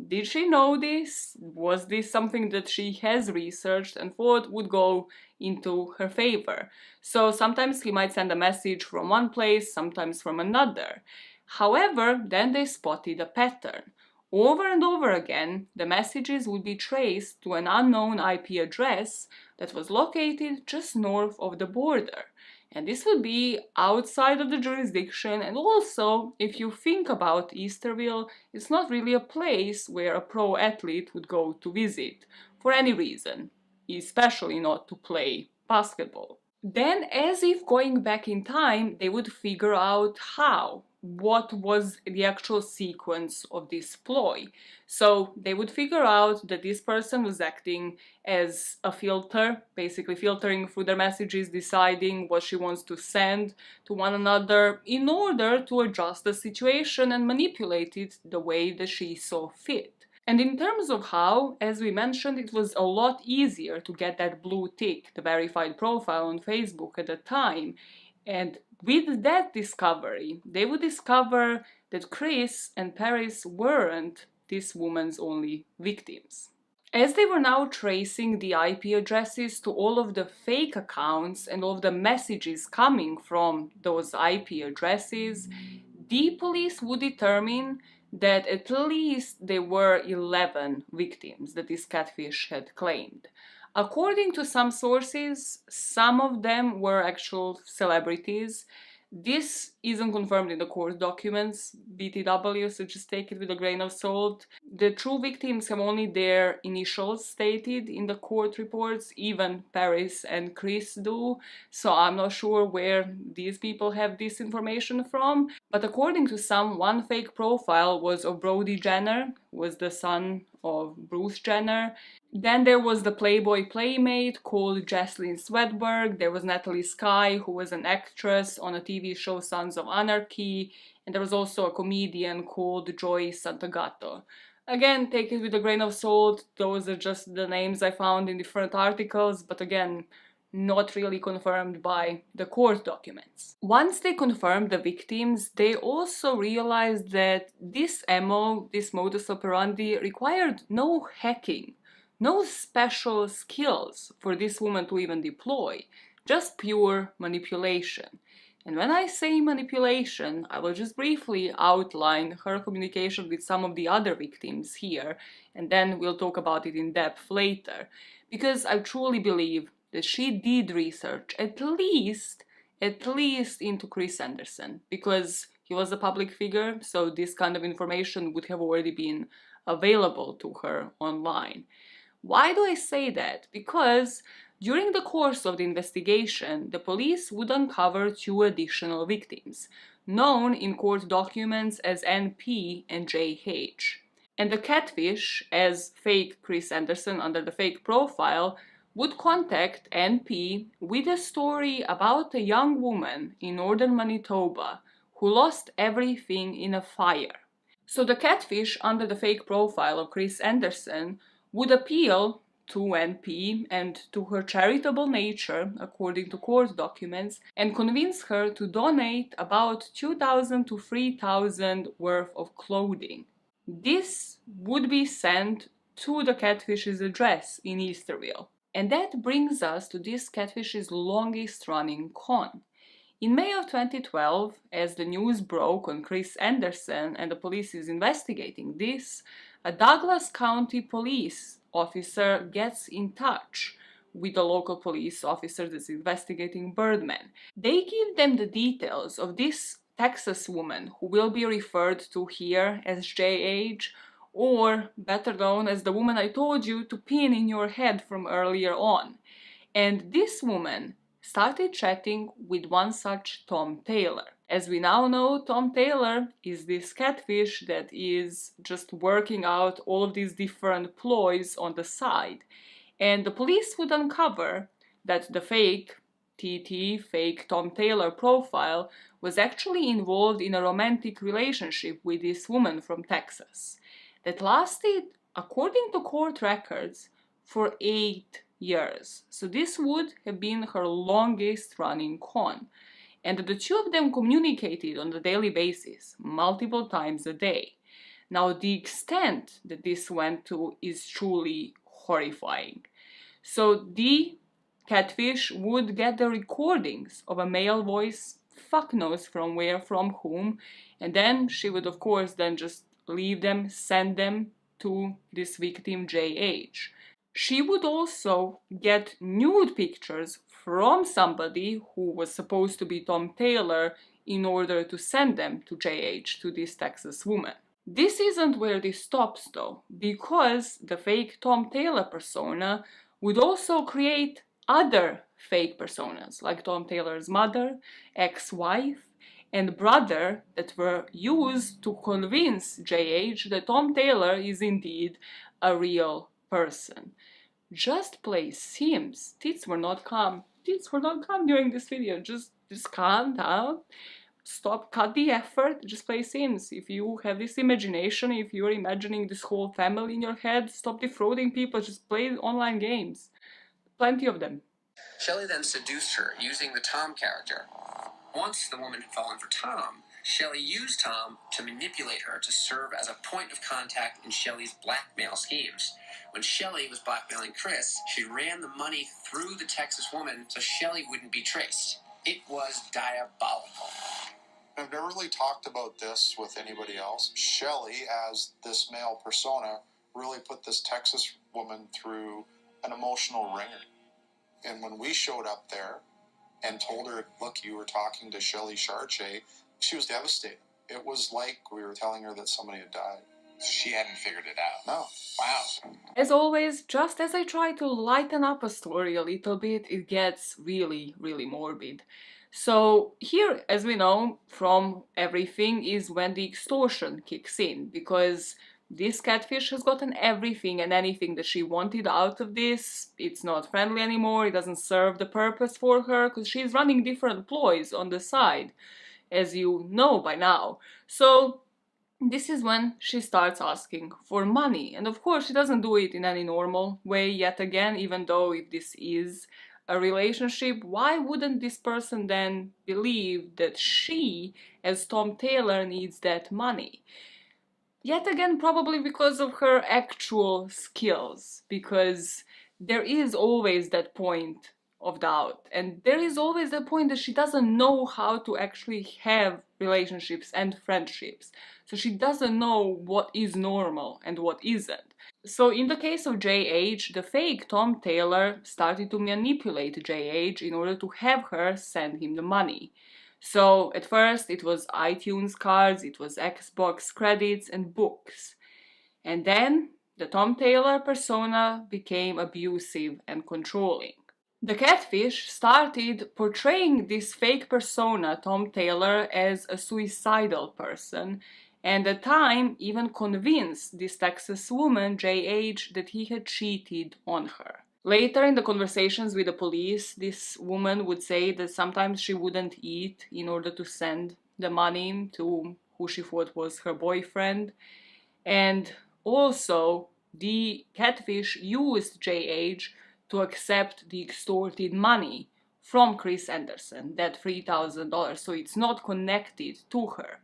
Did she know this? Was this something that she has researched and thought would go into her favor? So sometimes he might send a message from one place, sometimes from another. However, then they spotted a pattern. Over and over again, the messages would be traced to an unknown IP address that was located just north of the border. And this would be outside of the jurisdiction, and also, if you think about Easterville, it's not really a place where a pro athlete would go to visit for any reason, especially not to play basketball. Then, as if going back in time, they would figure out how. What was the actual sequence of this ploy. So they would figure out that this person was acting as a filter, basically filtering through their messages, deciding what she wants to send to one another in order to adjust the situation and manipulate it the way that she saw fit. And in terms of how, as we mentioned, it was a lot easier to get that blue tick, the verified profile on Facebook at the time. And with that discovery, they would discover that Chris and Paris weren't this woman's only victims. As they were now tracing the IP addresses to all of the fake accounts and all of the messages coming from those IP addresses, the police would determine that at least there were 11 victims that this catfish had claimed. According to some sources, some of them were actual celebrities. This isn't confirmed in the court documents, BTW, so just take it with a grain of salt. The true victims have only their initials stated in the court reports, even Paris and Chris do, so I'm not sure where these people have this information from. But according to some, one fake profile was of Brody Jenner, who was the son of Bruce Jenner. Then there was the Playboy playmate called Jocelyn Swedberg. There was Natalie Sky, who was an actress on a TV show Sons of Anarchy. And there was also a comedian called Joy Santagato. Again, take it with a grain of salt. Those are just the names I found in different articles, but again, not really confirmed by the court documents. Once they confirmed the victims, they also realized that this MO, this modus operandi, required no hacking. No special skills for this woman to even deploy, just pure manipulation. And when I say manipulation, I will just briefly outline her communication with some of the other victims here, and then we'll talk about it in depth later, because I truly believe that she did research at least into Chris Anderson, because he was a public figure, so this kind of information would have already been available to her online. Why do I say that? Because during the course of the investigation, the police would uncover two additional victims, known in court documents as NP and JH. And the catfish, as fake Chris Anderson under the fake profile, would contact NP with a story about a young woman in northern Manitoba who lost everything in a fire. So the catfish under the fake profile of Chris Anderson would appeal to NP and to her charitable nature, according to court documents, and convince her to donate about $2,000 to $3,000 worth of clothing. This would be sent to the catfish's address in Easterville. And that brings us to this catfish's longest running con. In May of 2012, as the news broke on Chris Anderson and the police is investigating this, a Douglas County police officer gets in touch with the local police officer that's investigating Birdman. They give them the details of this Texas woman who will be referred to here as JH, or better known as the woman I told you to pin in your head from earlier on. And this woman started chatting with one such Tom Taylor. As we now know, Tom Taylor is this catfish that is just working out all of these different ploys on the side. And the police would uncover that the fake TT, fake Tom Taylor profile was actually involved in a romantic relationship with this woman from Texas that lasted, according to court records, for 8 years. So this would have been her longest running con. And the two of them communicated on a daily basis, multiple times a day. Now, the extent that this went to is truly horrifying. So the catfish would get the recordings of a male voice, fuck knows from where, from whom, and then she would of course then just leave them, send them to this victim JH. She would also get nude pictures from somebody who was supposed to be Tom Taylor in order to send them to JH, to this Texas woman. This isn't where this stops though, because the fake Tom Taylor persona would also create other fake personas, like Tom Taylor's mother, ex-wife, and brother that were used to convince JH that Tom Taylor is indeed a real person. Just play Sims. Tits were not calm. Tits were not calm during this video. Just calm down. Stop, cut the effort, just play Sims. If you have this imagination, if you're imagining this whole family in your head, stop defrauding people, just play online games. Plenty of them. Shelley then seduced her using the Tom character. Once the woman had fallen for Tom, Shelley used Tom to manipulate her to serve as a point of contact in Shelley's blackmail schemes. When Shelley was blackmailing Chris, she ran the money through the Texas woman so Shelley wouldn't be traced. It was diabolical. I've never really talked about this with anybody else. Shelley, as this male persona, really put this Texas woman through an emotional ringer. And when we showed up there and told her, look, you were talking to Shelley Charche, she was devastated. It was like we were telling her that somebody had died. She hadn't figured it out. No. Wow. As always, just as I try to lighten up a story a little bit, it gets really, really morbid. So here, as we know from everything, is when the extortion kicks in, because this catfish has gotten everything and anything that she wanted out of this. It's not friendly anymore, it doesn't serve the purpose for her, because she's running different ploys on the side, as you know by now. So this is when she starts asking for money. And of course, she doesn't do it in any normal way yet again, even though if this is a relationship, why wouldn't this person then believe that she, as Tom Taylor, needs that money? Yet again, probably because of her actual skills, because there is always that point of doubt, and there is always the point that she doesn't know how to actually have relationships and friendships. So she doesn't know what is normal and what isn't. So in the case of JH, the fake Tom Taylor started to manipulate JH in order to have her send him the money. So at first it was iTunes cards, it was Xbox credits and books. And then the Tom Taylor persona became abusive and controlling. The catfish started portraying this fake persona, Tom Taylor, as a suicidal person, and at the time even convinced this Texas woman, JH, that he had cheated on her. Later in the conversations with the police, this woman would say that sometimes she wouldn't eat in order to send the money to who she thought was her boyfriend. And also, the catfish used JH to accept the extorted money from Chris Anderson, that $3,000, so it's not connected to her.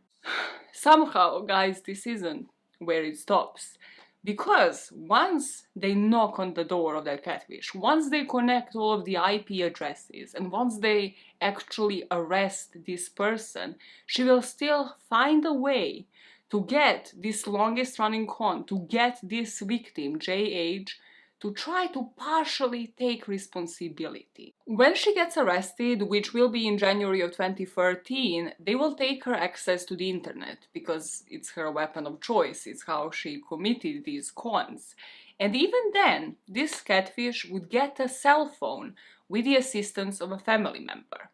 Somehow, guys, this isn't where it stops. Because once they knock on the door of that catfish, once they connect all of the IP addresses, and once they actually arrest this person, she will still find a way to get this longest running con, to get this victim, JH, to try to partially take responsibility. When she gets arrested, which will be in January of 2013, they will take her access to the internet, because it's her weapon of choice, it's how she committed these cons. And even then, this catfish would get a cell phone with the assistance of a family member.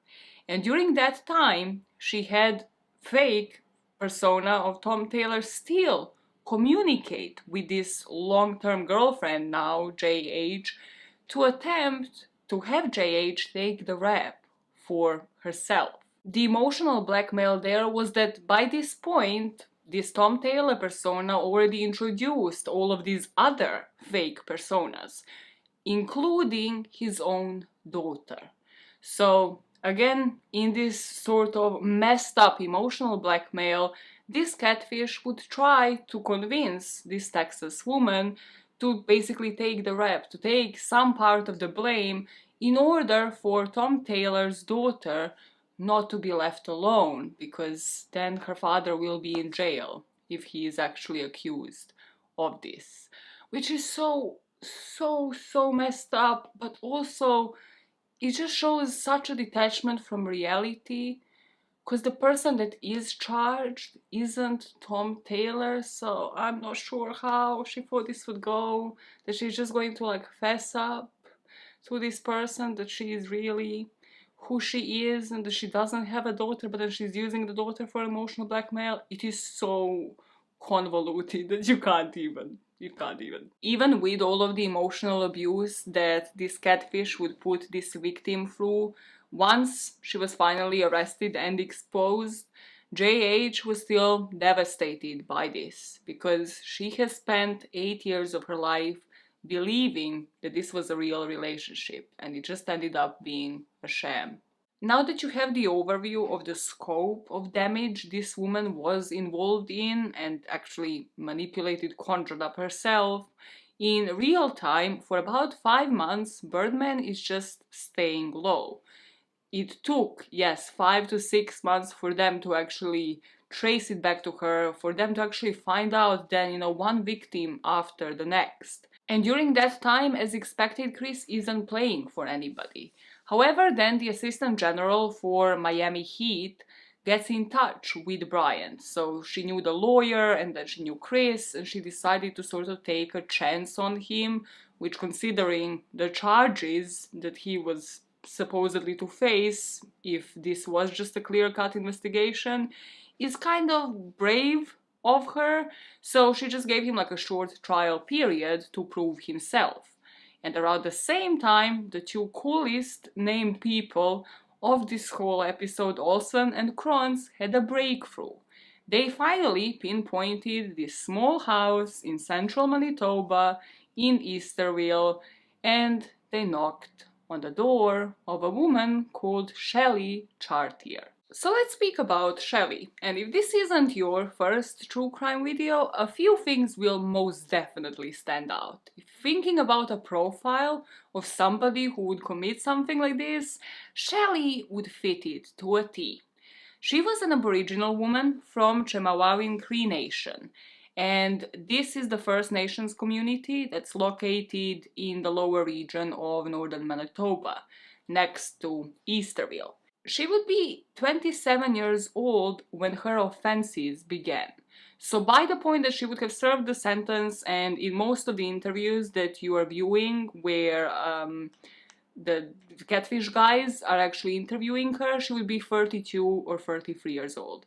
And during that time, she had fake persona of Tom Taylor still communicate with this long-term girlfriend now, JH, to attempt to have JH take the rap for herself. The emotional blackmail there was that by this point, this Tom Taylor persona already introduced all of these other fake personas, including his own daughter. So again, in this sort of messed up emotional blackmail, this catfish would try to convince this Texas woman to basically take the rap, to take some part of the blame in order for Tom Taylor's daughter not to be left alone, because then her father will be in jail if he is actually accused of this. Which is so messed up, but also it just shows such a detachment from reality, because the person that is charged isn't Tom Taylor, so I'm not sure how she thought this would go, that she's just going to like fess up to this person, that she is really who she is and that she doesn't have a daughter, but then she's using the daughter for emotional blackmail. It is so convoluted that you can't even. Even with all of the emotional abuse that this catfish would put this victim through, once she was finally arrested and exposed, JH was still devastated by this, because she has spent 8 years of her life believing that this was a real relationship, and it just ended up being a sham. Now that you have the overview of the scope of damage this woman was involved in and actually manipulated, conjured up herself, in real time, for about 5 months, Birdman is just staying low. It took, yes, 5 to 6 months for them to actually trace it back to her, for them to actually find out then, one victim after the next. And during that time, as expected, Chris isn't playing for anybody. However, then the assistant general for Miami Heat gets in touch with Bryant. So she knew the lawyer and then she knew Chris, and she decided to sort of take a chance on him, which, considering the charges that he was supposedly to face, if this was just a clear-cut investigation, is kind of brave of her. So she just gave him like a short trial period to prove himself. And around the same time, the two coolest named people of this whole episode, Olsen and Kronz, had a breakthrough. They finally pinpointed this small house in central Manitoba in Easterville, and they knocked on the door of a woman called Shelley Chartier. So let's speak about Shelley, and if this isn't your first true crime video, a few things will most definitely stand out. If thinking about a profile of somebody who would commit something like this, Shelley would fit it to a T. She was an Aboriginal woman from Chemawawin Cree Nation, and this is the First Nations community that's located in the lower region of northern Manitoba, next to Easterville. She would be 27 years old when her offenses began. So by the point that she would have served the sentence, and in most of the interviews that you are viewing where the catfish guys are actually interviewing her, she would be 32 or 33 years old.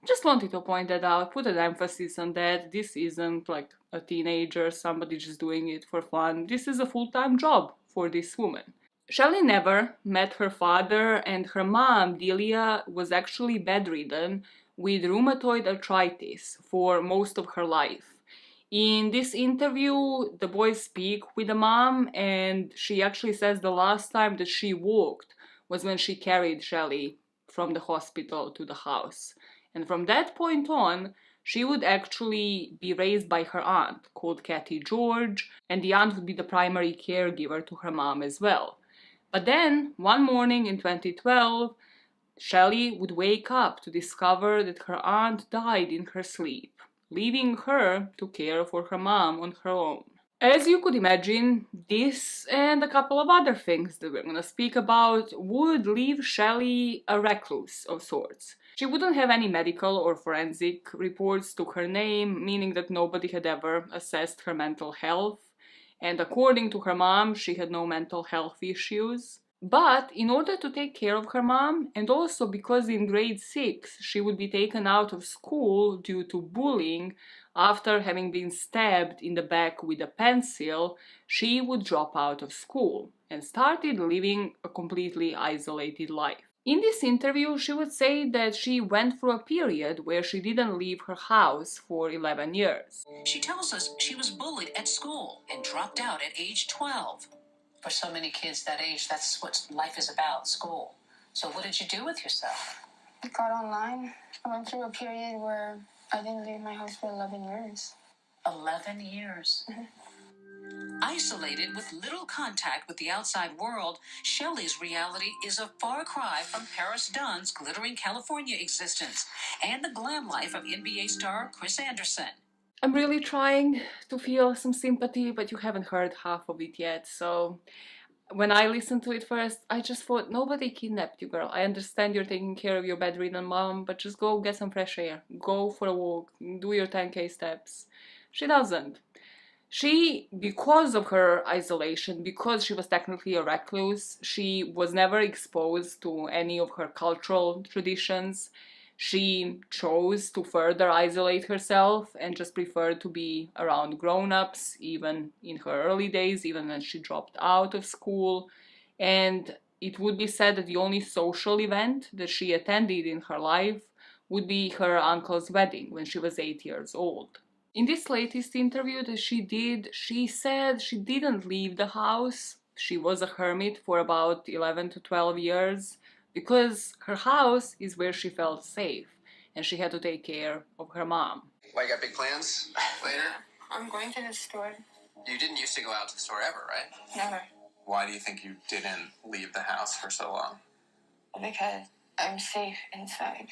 Just wanted to point that out, put an emphasis on that. This isn't like a teenager, somebody just doing it for fun. This is a full-time job for this woman. Shelley never met her father, and her mom, Delia, was actually bedridden with rheumatoid arthritis for most of her life. In this interview, the boys speak with the mom, and she actually says the last time that she walked was when she carried Shelley from the hospital to the house. And from that point on, she would actually be raised by her aunt, called Kathy George, and the aunt would be the primary caregiver to her mom as well. But then, one morning in 2012, Shelley would wake up to discover that her aunt died in her sleep, leaving her to care for her mom on her own. As you could imagine, this and a couple of other things that we're gonna speak about would leave Shelley a recluse of sorts. She wouldn't have any medical or forensic reports to her name, meaning that nobody had ever assessed her mental health. And according to her mom, she had no mental health issues. But in order to take care of her mom, and also because in grade 6 she would be taken out of school due to bullying after having been stabbed in the back with a pencil, she would drop out of school and started living a completely isolated life. In this interview, she would say that she went through a period where she didn't leave her house for 11 years. She tells us she was bullied at school and dropped out at age 12. For so many kids that age, that's what life is about, school. So what did you do with yourself? I got online. I went through a period where I didn't leave my house for 11 years. 11 years. Isolated with little contact with the outside world, Shelley's reality is a far cry from Paris Dunn's glittering California existence and the glam life of NBA star Chris Anderson. I'm really trying to feel some sympathy, but you haven't heard half of it yet, so when I listened to it first, I just thought, nobody kidnapped you, girl. I understand you're taking care of your bedridden mom, but just go get some fresh air. Go for a walk. Do your 10K steps. She doesn't. She, because of her isolation, because she was technically a recluse, she was never exposed to any of her cultural traditions. She chose to further isolate herself and just preferred to be around grown-ups, even in her early days, even when she dropped out of school. And it would be said that the only social event that she attended in her life would be her uncle's wedding when she was 8 years old. In this latest interview that she did, she said she didn't leave the house. She was a hermit for about 11 to 12 years because her house is where she felt safe and she had to take care of her mom. Why, you got big plans later? I'm going to the store. You didn't used to go out to the store ever, right? Never. Why do you think you didn't leave the house for so long? Because I'm safe inside.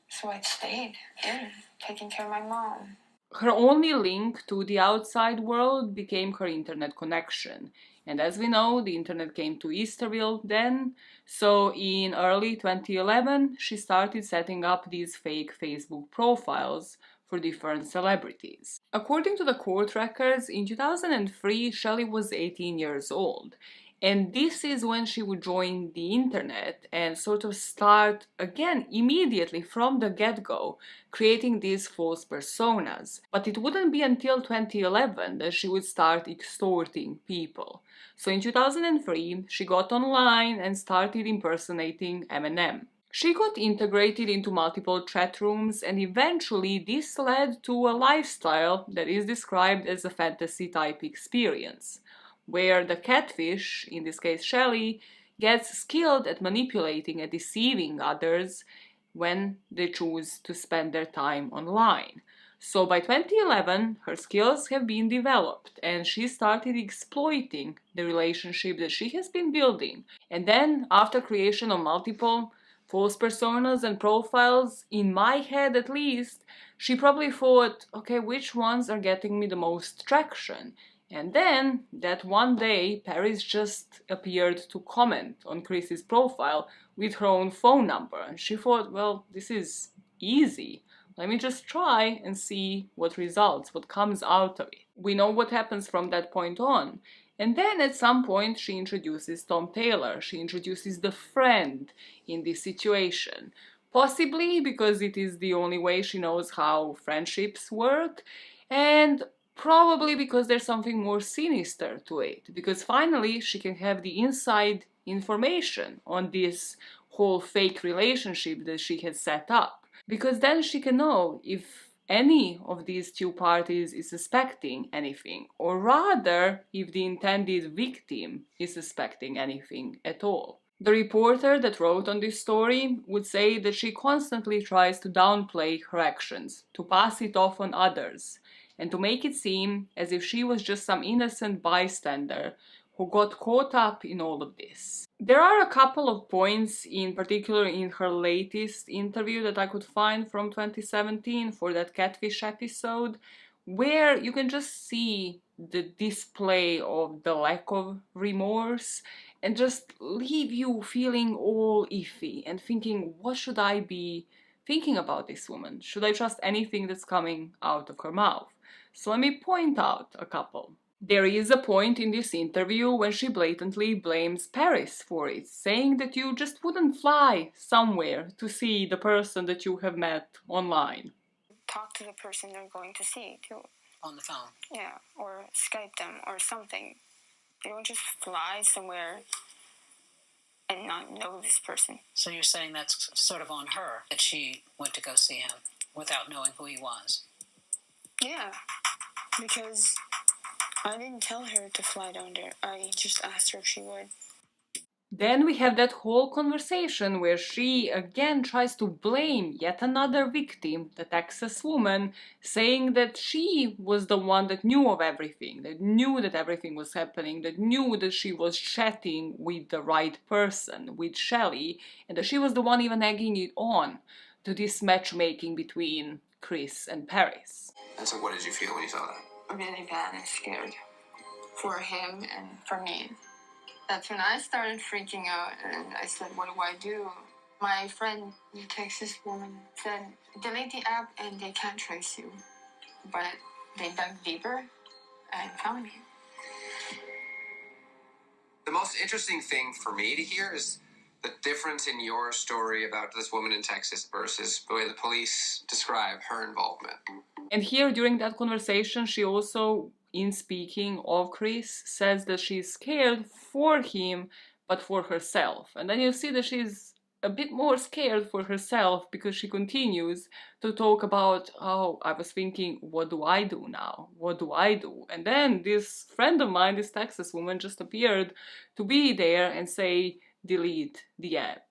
So I stayed in, taking care of my mom. Her only link to the outside world became her internet connection. And as we know, the internet came to Easterville then, so in early 2011 she started setting up these fake Facebook profiles for different celebrities. According to the court records, in 2003 Shelley was 18 years old. And this is when she would join the internet and sort of start, again, immediately from the get-go, creating these false personas. But it wouldn't be until 2011 that she would start extorting people. So in 2003, she got online and started impersonating Eminem. She got integrated into multiple chat rooms, and eventually this led to a lifestyle that is described as a fantasy-type experience, where the catfish, in this case Shelley, gets skilled at manipulating and deceiving others when they choose to spend their time online. So by 2011, her skills have been developed and she started exploiting the relationship that she has been building. And then, after creation of multiple false personas and profiles, in my head at least, she probably thought, okay, which ones are getting me the most traction? And then, that one day, Paris just appeared to comment on Chris's profile with her own phone number. And she thought, well, this is easy. Let me just try and see what results, what comes out of it. We know what happens from that point on. And then at some point she introduces Tom Taylor. She introduces the friend in this situation. Possibly because it is the only way she knows how friendships work. And probably because there's something more sinister to it, because finally she can have the inside information on this whole fake relationship that she has set up. Because then she can know if any of these two parties is suspecting anything, or rather, if the intended victim is suspecting anything at all. The reporter that wrote on this story would say that she constantly tries to downplay her actions, to pass it off on others, and to make it seem as if she was just some innocent bystander who got caught up in all of this. There are a couple of points, in particular in her latest interview that I could find from 2017 for that Catfish episode, where you can just see the display of the lack of remorse and just leave you feeling all iffy and thinking, what should I be thinking about this woman? Should I trust anything that's coming out of her mouth? So let me point out a couple. There is a point in this interview when she blatantly blames Paris for it, saying that you just wouldn't fly somewhere to see the person that you have met online. Talk to the person they're going to see, too. On the phone. Yeah, or Skype them or something. You don't just fly somewhere and not know this person. So you're saying that's sort of on her, that she went to go see him without knowing who he was? Yeah, because I didn't tell her to fly down there. I just asked her if she would. Then we have that whole conversation where she again tries to blame yet another victim, the Texas woman, saying that she was the one that knew of everything, that knew that everything was happening, that knew that she was chatting with the right person, with Shelley, and that she was the one even egging it on to this matchmaking between Chris and Paris. And so what did you feel when you saw that? Really bad and scared. For him and for me. That's when I started freaking out and I said, what do I do? My friend, the Texas woman, said, delete the app and they can't trace you. But they dug deeper and found me. The most interesting thing for me to hear is the difference in your story about this woman in Texas versus the way the police describe her involvement. And here, during that conversation, she also, in speaking of Chris, says that she's scared for him, but for herself. And then you see that she's a bit more scared for herself because she continues to talk about, oh, I was thinking, what do I do now? What do I do? And then this friend of mine, this Texas woman, just appeared to be there and say, delete the app,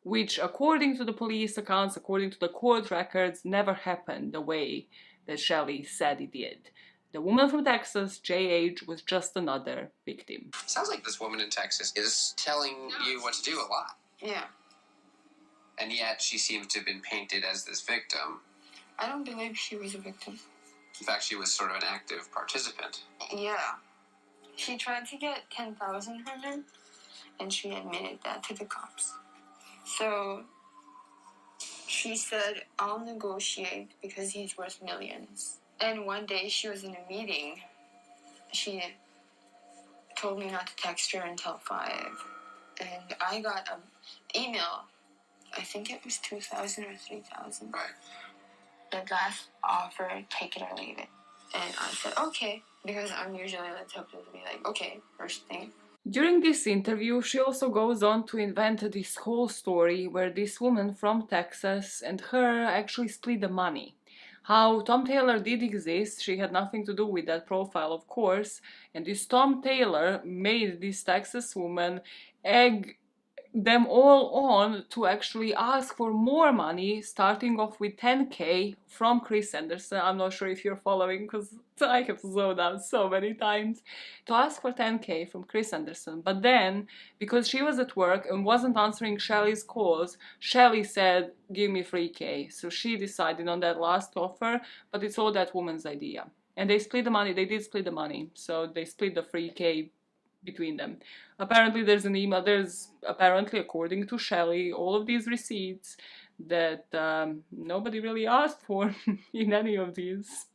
which according to the police accounts, according to the court records, never happened the way that Shelley said it did. The woman from Texas, JH, was just another victim. Sounds like this woman in Texas is telling you what to do a lot. Yeah. And yet she seems to have been painted as this victim. I don't believe she was a victim. In fact, she was sort of an active participant. Yeah. She tried to get $10,000 from him, and she admitted that to the cops. So she said, I'll negotiate because he's worth millions. And one day she was in a meeting. She told me not to text her until 5. And I got an email. I think it was 2,000 or 3,000. Right. The last offer, take it or leave it. And I said, okay, because I'm usually the type to be like, okay, first thing. During this interview, she also goes on to invent this whole story where this woman from Texas and her actually split the money. How Tom Taylor did exist, she had nothing to do with that profile, of course, and this Tom Taylor made this Texas woman egg them all on to actually ask for more money, starting off with $10K from Chris Anderson. I'm not sure if you're following because I have zoned out so many times. To ask for $10K from Chris Anderson, but then, because she was at work and wasn't answering Shelley's calls, Shelley said, give me $3K. So she decided on that last offer, but it's all that woman's idea. And they split the money, they did split the money, so they split the $3K between them. Apparently there's an email, apparently, according to Shelley, all of these receipts that nobody really asked for in any of these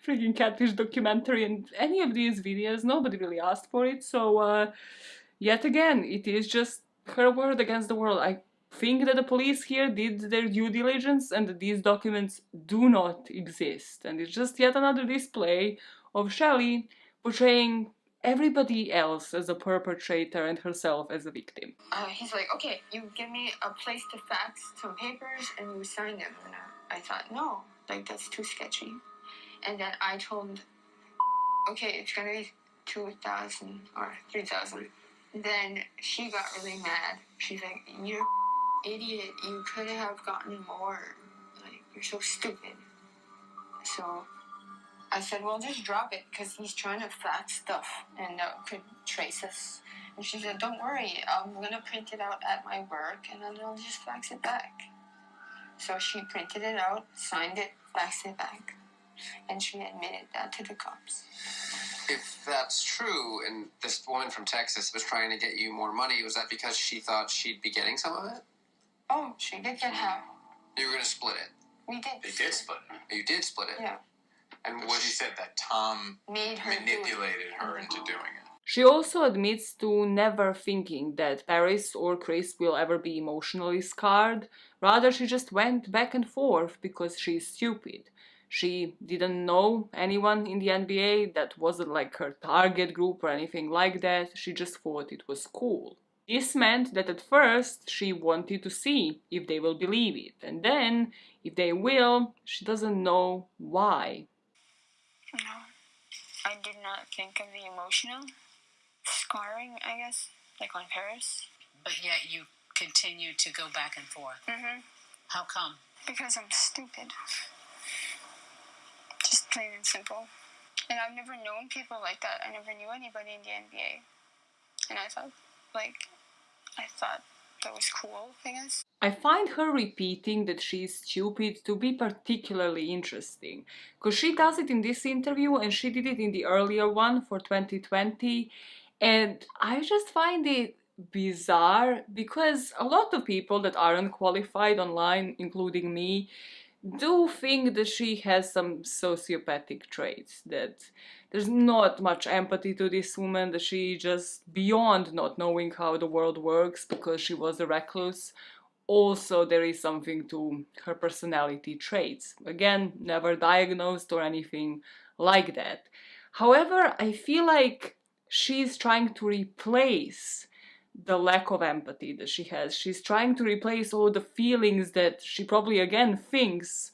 freaking catfish documentary and any of these videos, nobody really asked for it, so yet again, it is just her word against the world. I think that the police here did their due diligence and that these documents do not exist, and it's just yet another display of Shelley portraying everybody else as a perpetrator and herself as a victim. He's like, okay, you give me a place to fax some papers and you sign them. And I thought, no, like that's too sketchy. And then I told, okay, it's gonna be 2,000 or 3,000. Then she got really mad. She's like, you're an idiot. You could have gotten more. Like, you're so stupid. So I said, well, just drop it, because he's trying to fax stuff and could trace us. And she said, don't worry, I'm going to print it out at my work, and then I'll just fax it back. So she printed it out, signed it, faxed it back. And she admitted that to the cops. If that's true, and this woman from Texas was trying to get you more money, was that because she thought she'd be getting some of it? Oh, she did get half. You were going to split it? We did. They did split it. You did split it? Yeah. And What she said that Tom Made her manipulated her into doing it. She also admits to never thinking that Paris or Chris will ever be emotionally scarred. Rather, she just went back and forth because she's stupid. She didn't know anyone in the NBA, that wasn't like her target group or anything like that. She just thought it was cool. This meant that at first she wanted to see if they will believe it, and then, if they will, she doesn't know why. No, I did not think of the emotional scarring, I guess, like on Paris. But yet you continue to go back and forth. Mm-hmm. How come? Because I'm stupid. Just plain and simple. And I've never known people like that. I never knew anybody in the NBA. And I thought that was cool, I guess. I find her repeating that she's stupid to be particularly interesting, because she does it in this interview and she did it in the earlier one for 2020, and I just find it bizarre because a lot of people that aren't qualified online, including me, do think that she has some sociopathic traits, that there's not much empathy to this woman, that she just beyond not knowing how the world works because she was a recluse. Also, there is something to her personality traits. Again, never diagnosed or anything like that. However, I feel like she's trying to replace the lack of empathy that she has. She's trying to replace all the feelings that she probably again thinks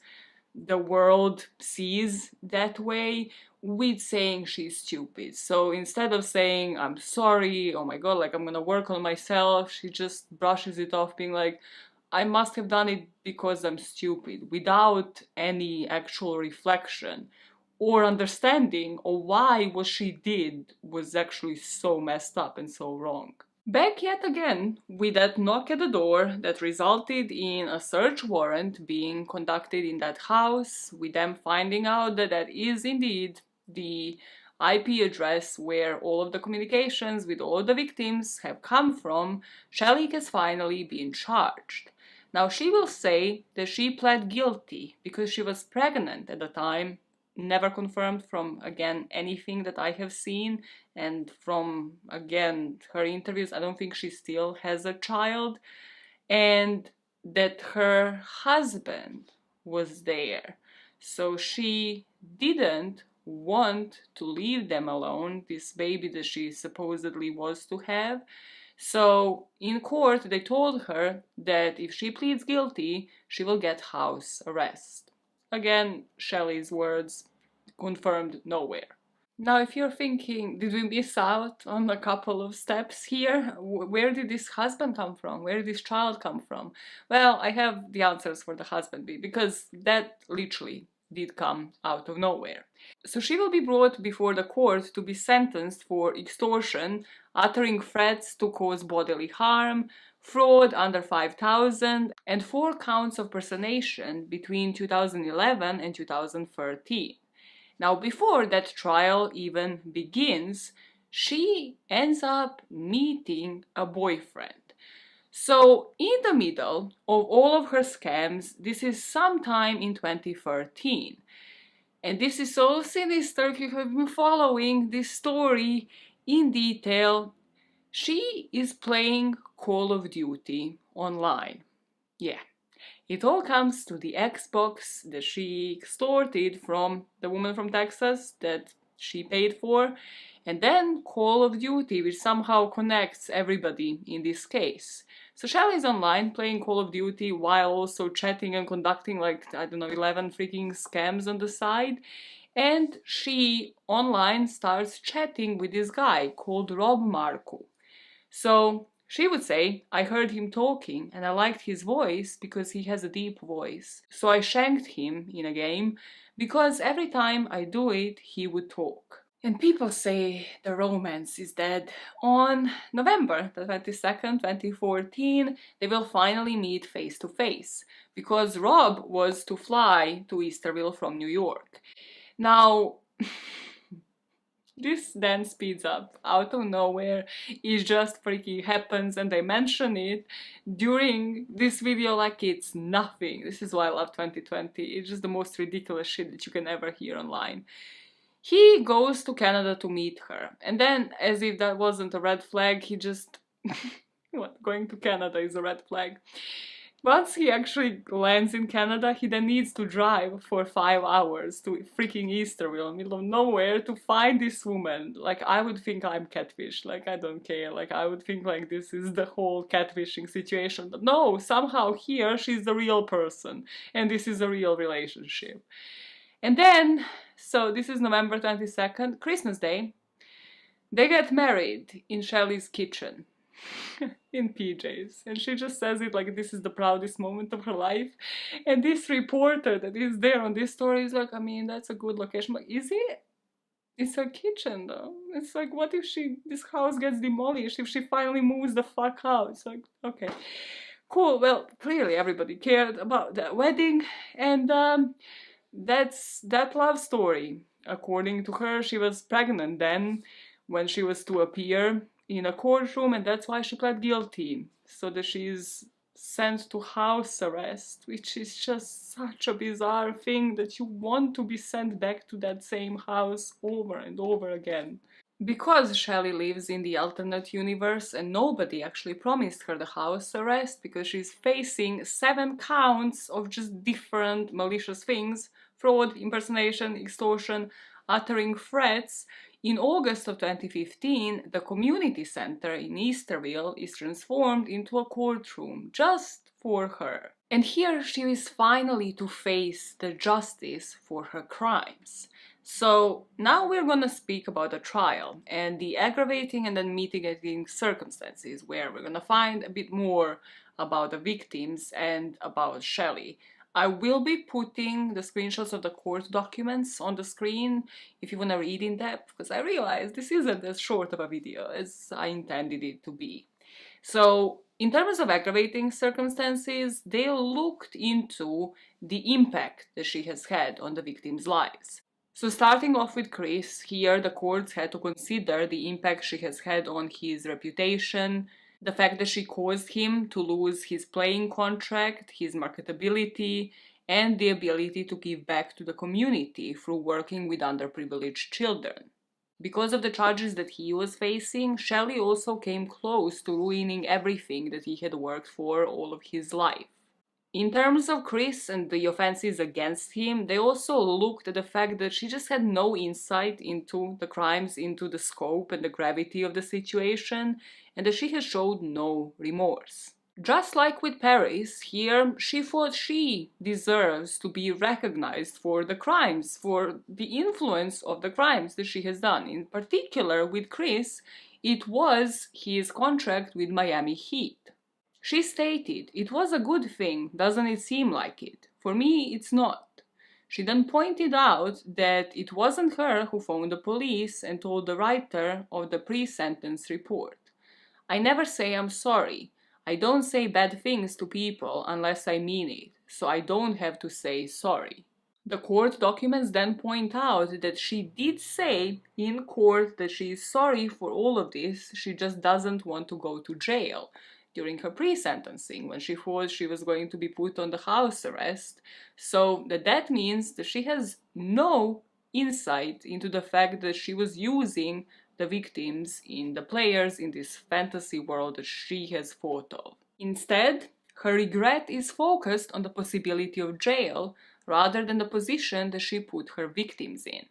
the world sees that way with saying she's stupid. So instead of saying, I'm sorry, oh my god, like I'm gonna work on myself, she just brushes it off being like, I must have done it because I'm stupid, without any actual reflection or understanding of why what she did was actually so messed up and so wrong. Back yet again with that knock at the door that resulted in a search warrant being conducted in that house, with them finding out that that is indeed the IP address where all of the communications with all the victims have come from. Shelley has finally been charged. Now she will say that she pled guilty because she was pregnant at the time, never confirmed from, again, anything that I have seen, and from, again, her interviews, I don't think she still has a child, and that her husband was there. So she didn't want to leave them alone, this baby that she supposedly was to have. So in court they told her that if she pleads guilty, she will get house arrest. Again, Shelley's words, confirmed nowhere. Now, if you're thinking, did we miss out on a couple of steps here? Where did this husband come from? Where did this child come from? Well, I have the answers for the husband because that literally did come out of nowhere. So she will be brought before the court to be sentenced for extortion, uttering threats to cause bodily harm, fraud under 5,000, and 4 counts of personation between 2011 and 2013. Now, before that trial even begins, she ends up meeting a boyfriend. So, in the middle of all of her scams, this is sometime in 2013. And this is so sinister if you have been following this story in detail. She is playing Call of Duty online. Yeah. It all comes to the Xbox that she extorted from the woman from Texas that she paid for, and then Call of Duty, which somehow connects everybody in this case. So Shelley's online playing Call of Duty while also chatting and conducting like, I don't know, 11 freaking scams on the side. And she online starts chatting with this guy called Rob Marco. So she would say, I heard him talking and I liked his voice because he has a deep voice. So I shanked him in a game because every time I do it, he would talk. And people say the romance is dead. On November the 22nd, 2014, they will finally meet face to face because Rob was to fly to Easterville from New York. Now, this then speeds up out of nowhere. It just freaking happens and they mention it during this video like it's nothing. This is why I love 2020. It's just the most ridiculous shit that you can ever hear online. He goes to Canada to meet her, and then, as if that wasn't a red flag, he just... What? Going to Canada is a red flag. Once he actually lands in Canada, he then needs to drive for 5 hours to freaking Easterville, middle of nowhere, to find this woman. Like, I would think I'm catfish, like, I don't care, like, I would think, like, this is the whole catfishing situation, but no, somehow here, she's the real person, and this is a real relationship. And then, so this is November 22nd, Christmas Day, they get married in Shelley's kitchen. In PJs, and she just says it like this is the proudest moment of her life. And this reporter that is there on this story is like, I mean, that's a good location. Like, is it? It's her kitchen though. It's like, what if this house gets demolished, if she finally moves the fuck out? It's like, okay, cool. Well, clearly everybody cared about that wedding, and that's that love story. According to her, she was pregnant then when she was to appear in a courtroom, and that's why she pled guilty, so that she's sent to house arrest, which is just such a bizarre thing that you want to be sent back to that same house over and over again. Because Shelley lives in the alternate universe and nobody actually promised her the house arrest because she's facing 7 counts of just different malicious things: fraud, impersonation, extortion, uttering threats, in August of 2015, the community center in Easterville is transformed into a courtroom just for her. And here she is finally to face the justice for her crimes. So now we're gonna speak about the trial and the aggravating and then mitigating circumstances, where we're gonna find a bit more about the victims and about Shelley. I will be putting the screenshots of the court documents on the screen if you want to read in depth, because I realize this isn't as short of a video as I intended it to be. So, in terms of aggravating circumstances, they looked into the impact that she has had on the victims' lives. So starting off with Chris, here the courts had to consider the impact she has had on his reputation, the fact that she caused him to lose his playing contract, his marketability, and the ability to give back to the community through working with underprivileged children. Because of the charges that he was facing, Shelley also came close to ruining everything that he had worked for all of his life. In terms of Chris and the offenses against him, they also looked at the fact that she just had no insight into the crimes, into the scope and the gravity of the situation, and that she has showed no remorse. Just like with Paris, here she thought she deserves to be recognized for the crimes, for the influence of the crimes that she has done. In particular, with Chris, it was his contract with Miami Heat. She stated, "It was a good thing, doesn't it seem like it? For me, it's not." She then pointed out that it wasn't her who phoned the police and told the writer of the pre-sentence report. "I never say I'm sorry. I don't say bad things to people unless I mean it, so I don't have to say sorry." The court documents then point out that she did say in court that she is sorry for all of this, she just doesn't want to go to jail during her pre-sentencing, when she thought she was going to be put on the house arrest, so that means that she has no insight into the fact that she was using the victims in the players in this fantasy world that she has thought of. Instead, her regret is focused on the possibility of jail rather than the position that she put her victims in.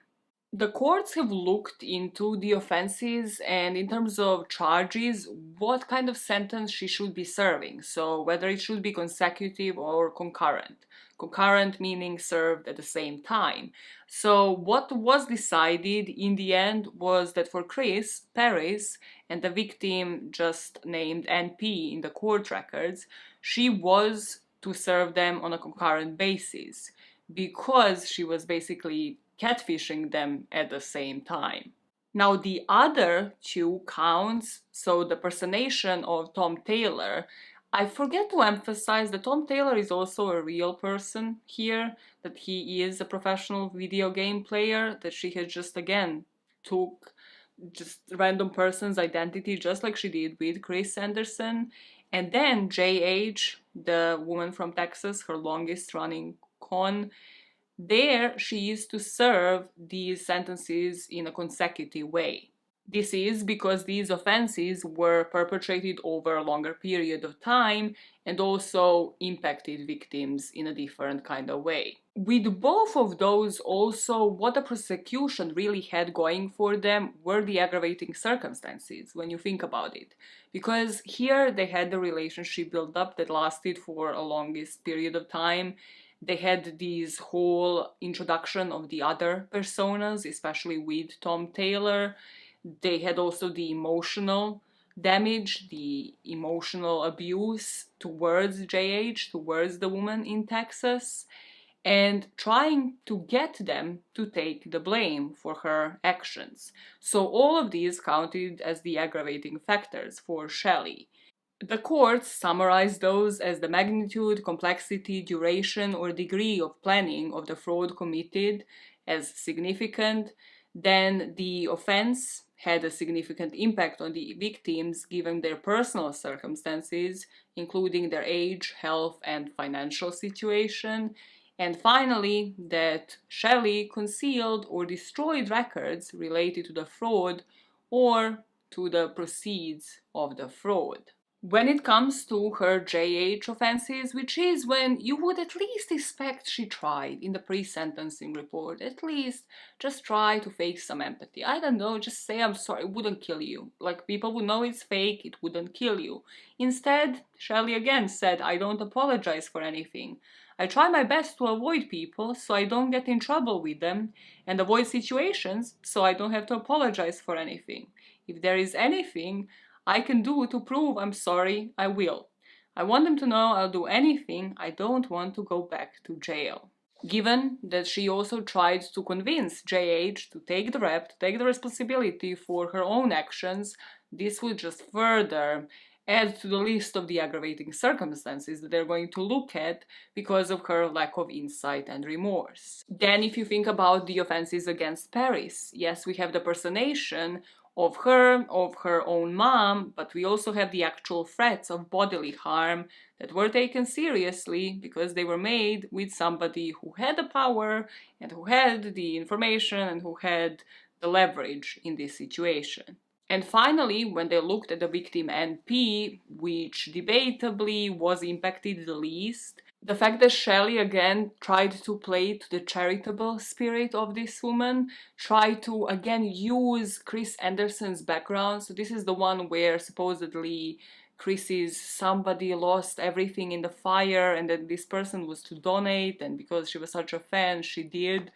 The courts have looked into the offenses and in terms of charges, what kind of sentence she should be serving. So whether it should be consecutive or concurrent. Concurrent meaning served at the same time. So what was decided in the end was that for Chris, Paris, and the victim just named NP in the court records, she was to serve them on a concurrent basis because she was basically catfishing them at the same time. Now the other two counts, so the personation of Tom Taylor, I forget to emphasize that Tom Taylor is also a real person here, that he is a professional video game player, that she had just again took just random person's identity just like she did with Chris Anderson. And then JH, the woman from Texas, her longest running con, there she is to serve these sentences in a consecutive way. This is because these offenses were perpetrated over a longer period of time and also impacted victims in a different kind of way. With both of those also, what the prosecution really had going for them were the aggravating circumstances, when you think about it. Because here they had the relationship built up that lasted for a longest period of time. They had this whole introduction of the other personas, especially with Tom Taylor. They had also the emotional damage, the emotional abuse towards JH, towards the woman in Texas, and trying to get them to take the blame for her actions. So all of these counted as the aggravating factors for Shelley. The courts summarized those as the magnitude, complexity, duration, or degree of planning of the fraud committed as significant. Then the offense had a significant impact on the victims given their personal circumstances, including their age, health, and financial situation. And finally, that Shelley concealed or destroyed records related to the fraud or to the proceeds of the fraud. When it comes to her JH offenses, which is when you would at least expect she tried in the pre-sentencing report, at least just try to fake some empathy. I don't know, just say I'm sorry, it wouldn't kill you. Like, people would know it's fake, it wouldn't kill you. Instead, Shelley again said, I don't apologize for anything. I try my best to avoid people so I don't get in trouble with them, and avoid situations so I don't have to apologize for anything. If there is anything I can do to prove I'm sorry, I will. I want them to know I'll do anything. I don't want to go back to jail. Given that she also tried to convince JH to take the rep, to take the responsibility for her own actions, this would just further add to the list of the aggravating circumstances that they're going to look at because of her lack of insight and remorse. Then if you think about the offenses against Paris, yes, we have the personation of her own mom, but we also have the actual threats of bodily harm that were taken seriously because they were made with somebody who had the power and who had the information and who had the leverage in this situation. And finally, when they looked at the victim NP, which debatably was impacted the least, the fact that Shelley again tried to play to the charitable spirit of this woman, tried to again use Chris Anderson's background. So this is the one where supposedly Chris's somebody lost everything in the fire and then this person was to donate, and because she was such a fan, she did.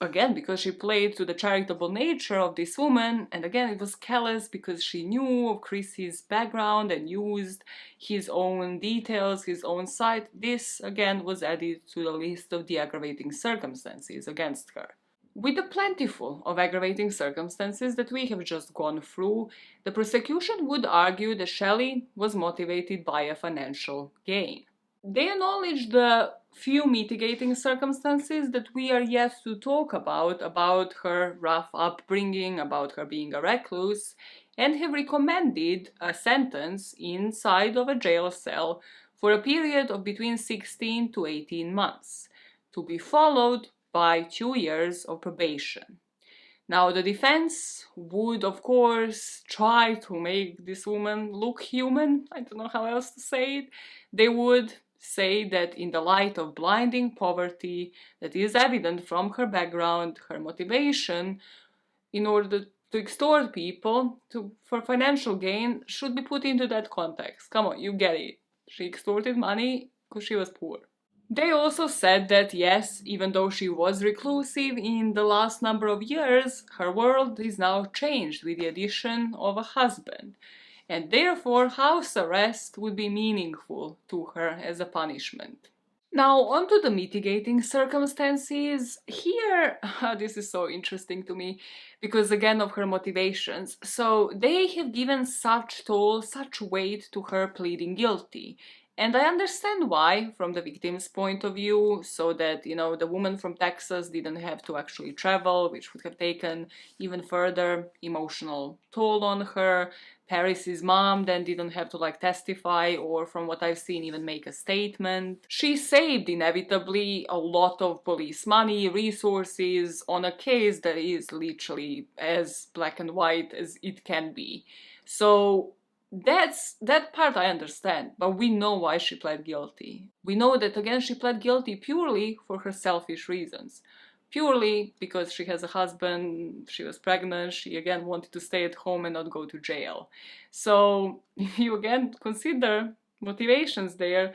Again, because she played to the charitable nature of this woman, and again, it was callous because she knew of Chris's background and used his own details, his own side. This, again, was added to the list of the aggravating circumstances against her. With the plentiful of aggravating circumstances that we have just gone through, the prosecution would argue that Shelley was motivated by a financial gain. They acknowledge the few mitigating circumstances that we are yet to talk about her rough upbringing, about her being a recluse, and have recommended a sentence inside of a jail cell for a period of between 16 to 18 months, to be followed by 2 years of probation. Now, the defense would, of course, try to make this woman look human. I don't know how else to say it. They would say that in the light of blinding poverty that is evident from her background, her motivation in order to extort people for financial gain should be put into that context. Come on, you get it. She extorted money because she was poor. They also said that yes, even though she was reclusive in the last number of years, her world is now changed with the addition of a husband, and therefore house arrest would be meaningful to her as a punishment. Now, onto the mitigating circumstances. Here, this is so interesting to me, because again of her motivations. So, they have given such toll, such weight to her pleading guilty. And I understand why, from the victim's point of view, so that, you know, the woman from Texas didn't have to actually travel, which would have taken even further emotional toll on her. Paris's mom then didn't have to testify or, from what I've seen, even make a statement. She saved inevitably a lot of police money, resources on a case that is literally as black and white as it can be. So that part I understand, but we know why she pled guilty. We know that, again, she pled guilty purely for her selfish reasons. Purely because she has a husband, she was pregnant, she again wanted to stay at home and not go to jail. So if you again consider motivations there,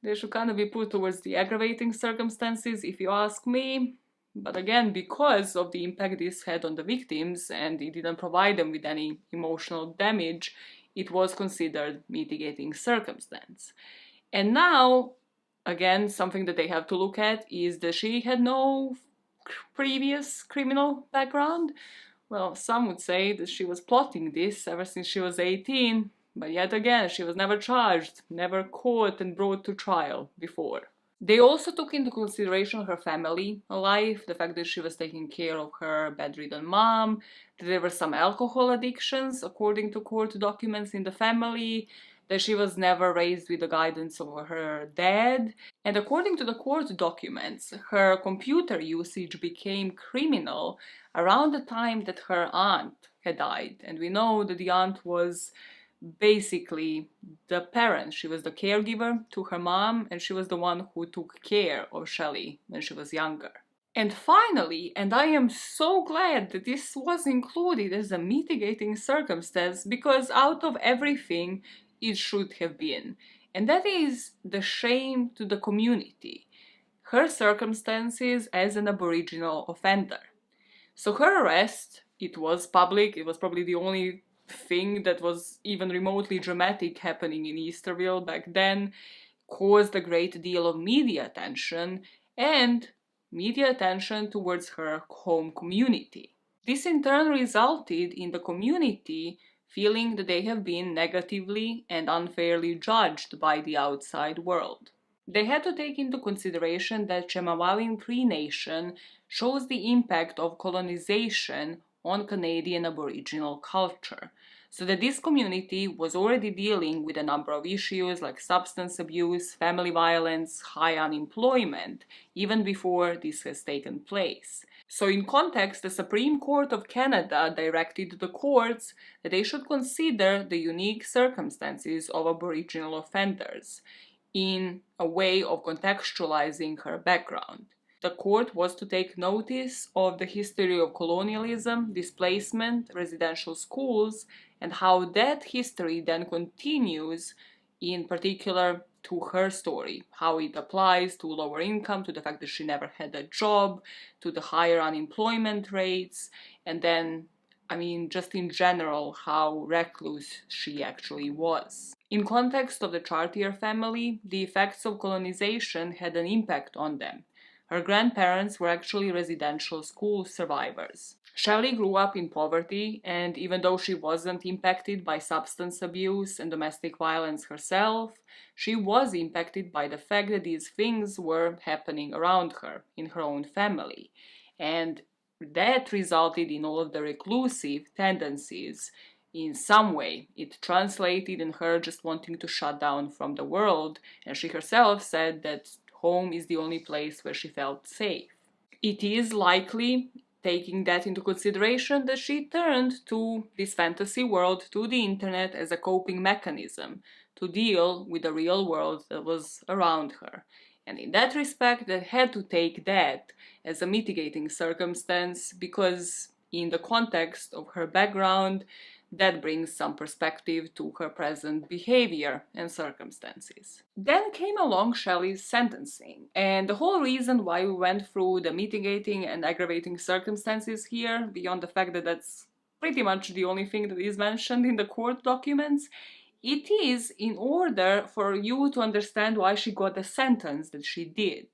they should kind of be put towards the aggravating circumstances, if you ask me. But again, because of the impact this had on the victims and it didn't provide them with any emotional damage, it was considered mitigating circumstance. And now, again, something that they have to look at is that she had no previous criminal background. Well, some would say that she was plotting this ever since she was 18, but yet again, she was never charged, never caught and brought to trial before. They also took into consideration her family life, the fact that she was taking care of her bedridden mom, that there were some alcohol addictions, according to court documents in the family, that she was never raised with the guidance of her dad, and according to the court documents, her computer usage became criminal around the time that her aunt had died, and we know that the aunt was basically the parent. She was the caregiver to her mom, and she was the one who took care of Shelley when she was younger. And finally, and I am so glad that this was included as a mitigating circumstance, because out of everything it should have been, and that is the shame to the community. Her circumstances as an Aboriginal offender. So her arrest, it was public, it was probably the only thing that was even remotely dramatic happening in Easterville back then, caused a great deal of media attention, and media attention towards her home community. This in turn resulted in the community feeling that they have been negatively and unfairly judged by the outside world. They had to take into consideration that Chemawawin Cree Nation shows the impact of colonization on Canadian Aboriginal culture, so that this community was already dealing with a number of issues like substance abuse, family violence, high unemployment, even before this has taken place. So in context, the Supreme Court of Canada directed the courts that they should consider the unique circumstances of Aboriginal offenders in a way of contextualizing her background. The court was to take notice of the history of colonialism, displacement, residential schools, and how that history then continues, in particular to her story, how it applies to lower income, to the fact that she never had a job, to the higher unemployment rates, and then, just in general, how recluse she actually was. In context of the Chartier family, the effects of colonization had an impact on them. Her grandparents were actually residential school survivors. Shelley grew up in poverty, and even though she wasn't impacted by substance abuse and domestic violence herself, she was impacted by the fact that these things were happening around her, in her own family. And that resulted in all of the reclusive tendencies. In some way, it translated in her just wanting to shut down from the world, and she herself said that home is the only place where she felt safe. It is likely, taking that into consideration, that she turned to this fantasy world, to the internet, as a coping mechanism to deal with the real world that was around her. And in that respect, they had to take that as a mitigating circumstance, because in the context of her background, that brings some perspective to her present behavior and circumstances. Then came along Shelley's sentencing, and the whole reason why we went through the mitigating and aggravating circumstances here, beyond the fact that that's pretty much the only thing that is mentioned in the court documents, it is in order for you to understand why she got the sentence that she did.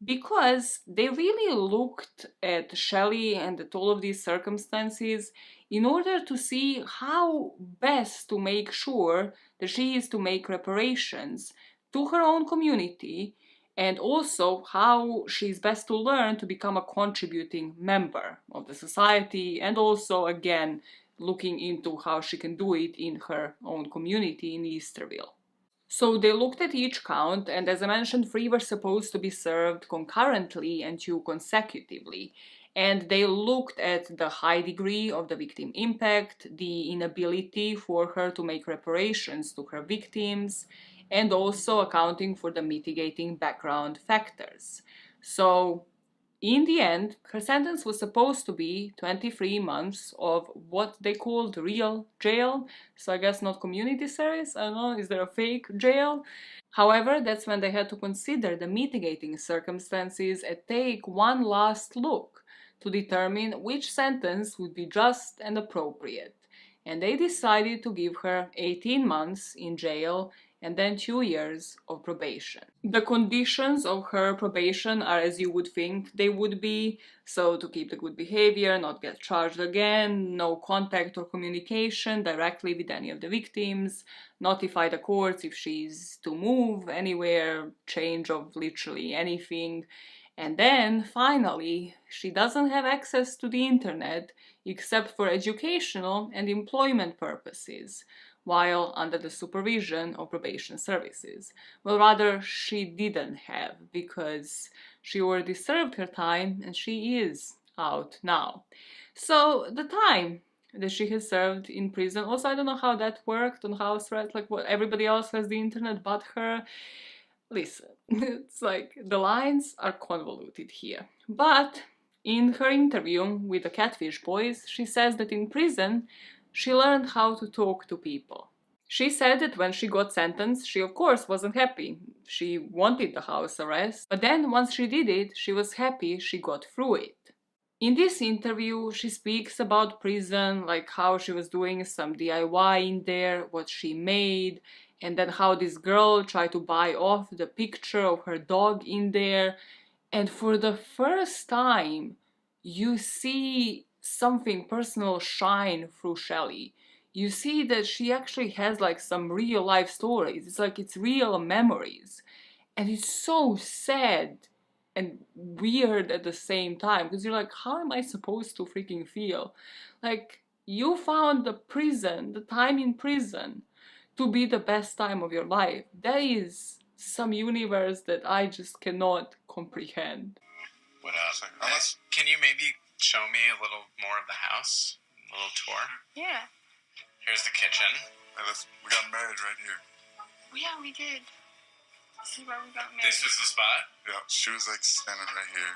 Because they really looked at Shelley and at all of these circumstances in order to see how best to make sure that she is to make reparations to her own community, and also how she is best to learn to become a contributing member of the society, and also, again, looking into how she can do it in her own community in Easterville. So they looked at each count, and as I mentioned, 3 were supposed to be served concurrently and 2 consecutively. And they looked at the high degree of the victim impact, the inability for her to make reparations to her victims, and also accounting for the mitigating background factors. So in the end, her sentence was supposed to be 23 months of what they called real jail. So I guess not community service. I don't know, is there a fake jail? However, that's when they had to consider the mitigating circumstances and take one last look to determine which sentence would be just and appropriate. And they decided to give her 18 months in jail and then 2 years of probation. The conditions of her probation are as you would think they would be, so to keep the good behavior, not get charged again, no contact or communication directly with any of the victims, notify the courts if she's to move anywhere, change of literally anything, and then, finally, she doesn't have access to the internet except for educational and employment purposes, while under the supervision of probation services. Well, rather, she didn't have, because she already served her time and she is out now. So the time that she has served in prison. Also, I don't know how that worked on house arrest, like what everybody else has the internet but her. Listen, it's like the lines are convoluted here. But in her interview with the Catfish boys, she says that in prison she learned how to talk to people. She said that when she got sentenced, she of course wasn't happy. She wanted the house arrest, but then once she did it, she was happy she got through it. In this interview, she speaks about prison, like how she was doing some DIY in there, what she made, and then how this girl tried to buy off the picture of her dog in there. And for the first time, you see something personal shine through Shelley. You see that she actually has like some real life stories. It's like it's real memories. And it's so sad and weird at the same time because you're like, how am I supposed to freaking feel? Like, you found the prison, the time in prison, to be the best time of your life. That is some universe that I just cannot comprehend. What else? Can you maybe show me a little more of the house? A little tour? Yeah. Here's the kitchen. We got married right here. Yeah, we did. This is where we got married. This was the spot? Yeah, she was like standing right here.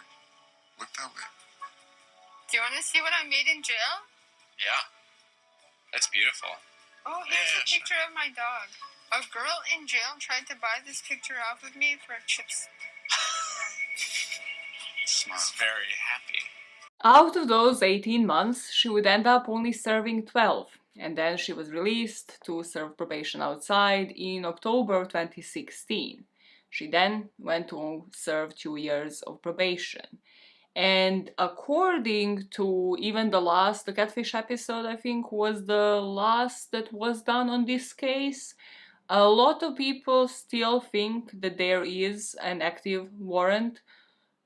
Look that way. Do you want to see what I made in jail? Yeah. That's beautiful. Oh, here's a picture of my dog. A girl in jail tried to buy this picture off of me for chips. She's very happy. Out of those 18 months, she would end up only serving 12, and then she was released to serve probation outside in October 2016. She then went to serve 2 years of probation. And according to even the Catfish episode, I think, was the last that was done on this case, a lot of people still think that there is an active warrant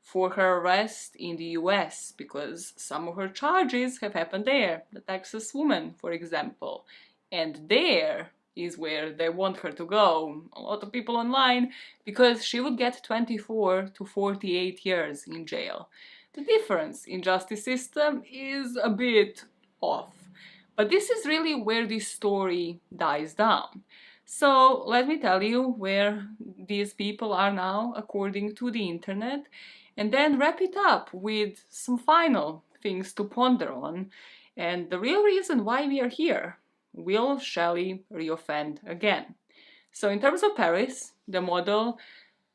for her arrest in the US because some of her charges have happened there. The Texas woman, for example. And there is where they want her to go. A lot of people online, because she would get 24 to 48 years in jail. The difference in justice system is a bit off. But this is really where this story dies down. So let me tell you where these people are now according to the internet, and then wrap it up with some final things to ponder on and the real reason why we are here. Will Shelley reoffend again? So in terms of Paris, the model,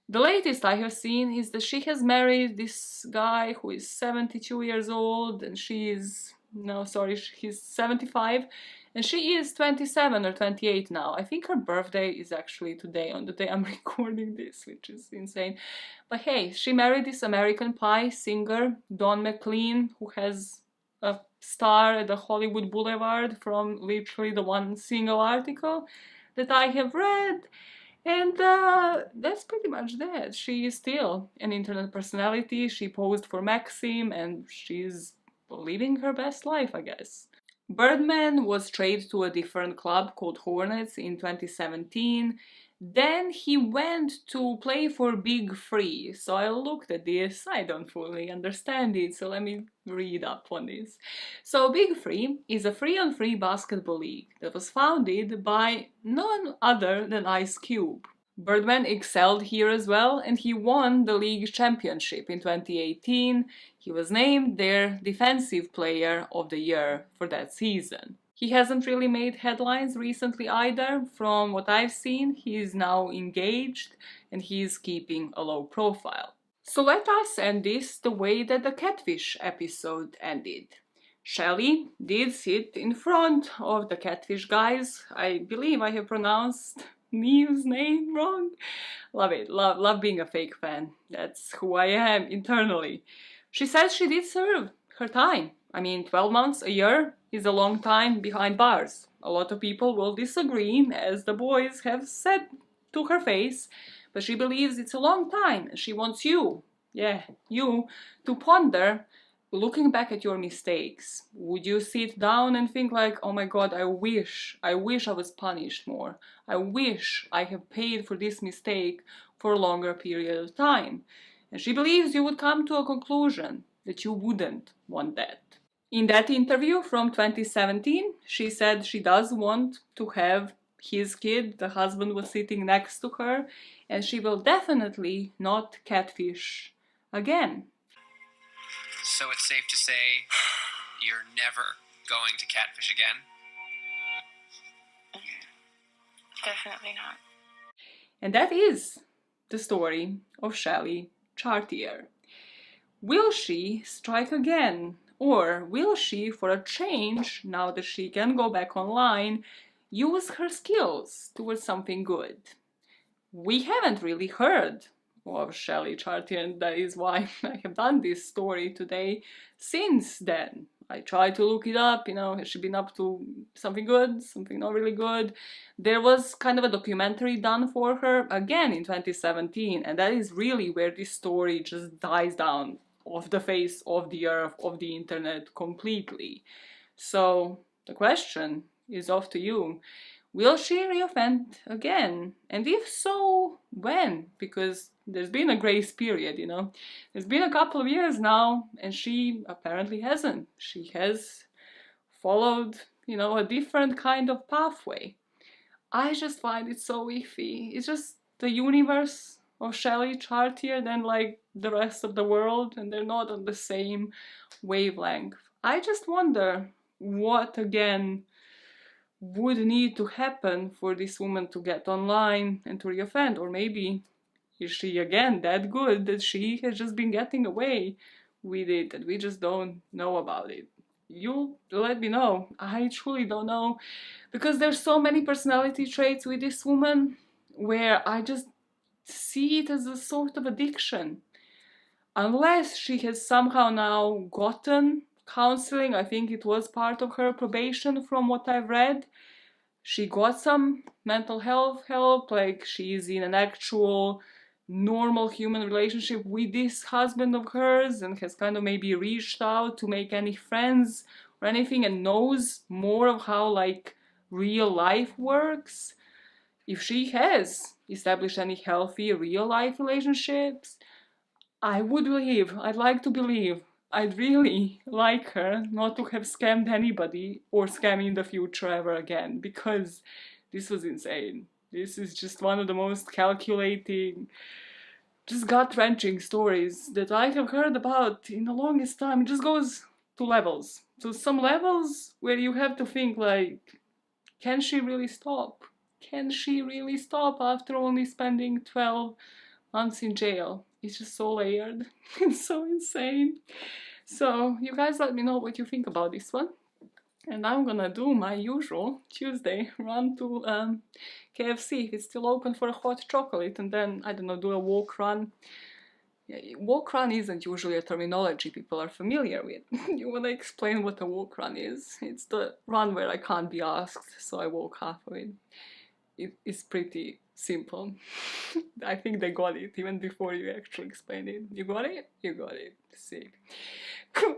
the latest I have seen is that she has married this guy who is 72 years old and he's 75 and she is 27 or 28 now. I think her birthday is actually today, on the day I'm recording this, which is insane. But hey, she married this American Pie singer, Don McLean, who has a star at the Hollywood Boulevard from literally the one single article that I have read. And that's pretty much that. She is still an internet personality. She posed for Maxim and she's living her best life, I guess. Birdman was traded to a different club called Hornets in 2017. Then he went to play for Big Free. So I looked at this, I don't fully understand it, so let me read up on this. So Big Free is a free-on-free basketball league that was founded by none other than Ice Cube. Birdman excelled here as well, and he won the league championship in 2018. He was named their Defensive Player of the Year for that season. He hasn't really made headlines recently either. From what I've seen, he is now engaged and he's keeping a low profile. So let us end this the way that the Catfish episode ended. Shelley did sit in front of the Catfish guys. I believe I have pronounced Neve's name wrong. Love it. Love being a fake fan. That's who I am internally. She says she did serve her time. I mean, 12 months, a year is a long time behind bars. A lot of people will disagree, as the boys have said to her face, but she believes it's a long time and she wants you, you, to ponder, looking back at your mistakes. Would you sit down and think like, oh my god, I wish I was punished more. I wish I have paid for this mistake for a longer period of time. And she believes you would come to a conclusion that you wouldn't want that. In that interview from 2017, she said she does want to have his kid. The husband was sitting next to her, and she will definitely not catfish again. So it's safe to say you're never going to catfish again? Definitely not. And that is the story of Shelley Chartier. Will she strike again? Or will she, for a change, now that she can go back online, use her skills towards something good? We haven't really heard of Shelley Chartier, and that is why I have done this story today. Since then, I tried to look it up, has she been up to something good, something not really good? There was kind of a documentary done for her, again in 2017, and that is really where this story just dies down off the face of the earth, of the internet completely. So the question is off to you. Will she reoffend again? And if so, when? Because there's been a grace period, There's been a couple of years now, and she apparently hasn't. She has followed, a different kind of pathway. I just find it so iffy. It's just the universe of Shelley Chartier than like the rest of the world, and they're not on the same wavelength. I just wonder what again would need to happen for this woman to get online and to reoffend, or maybe is she again that good that she has just been getting away with it and we just don't know about it? You let me know. I truly don't know, because there's so many personality traits with this woman where I just see it as a sort of addiction. Unless she has somehow now gotten counseling, I think it was part of her probation from what I've read. She got some mental health help, like she's in an actual normal human relationship with this husband of hers and has kind of maybe reached out to make any friends or anything and knows more of how like real life works. If she has established any healthy real life relationships, I would believe, I'd like to believe, I'd really like her not to have scammed anybody or scam in the future ever again, because this was insane. This is just one of the most calculating, just gut-wrenching stories that I have heard about in the longest time. It just goes to levels. To some levels where you have to think like, can she really stop? Can she really stop after only spending 12 months in jail? It's just so layered. It's so insane. So you guys let me know what you think about this one. And I'm gonna do my usual Tuesday run to KFC if it's still open for a hot chocolate, and then, I don't know, do a walk run. Yeah, walk run isn't usually a terminology people are familiar with. You wanna explain what a walk run is? It's the run where I can't be asked, so I walk half of it. It's pretty simple. I think they got it even before you actually explained it. You got it? You got it. Sick.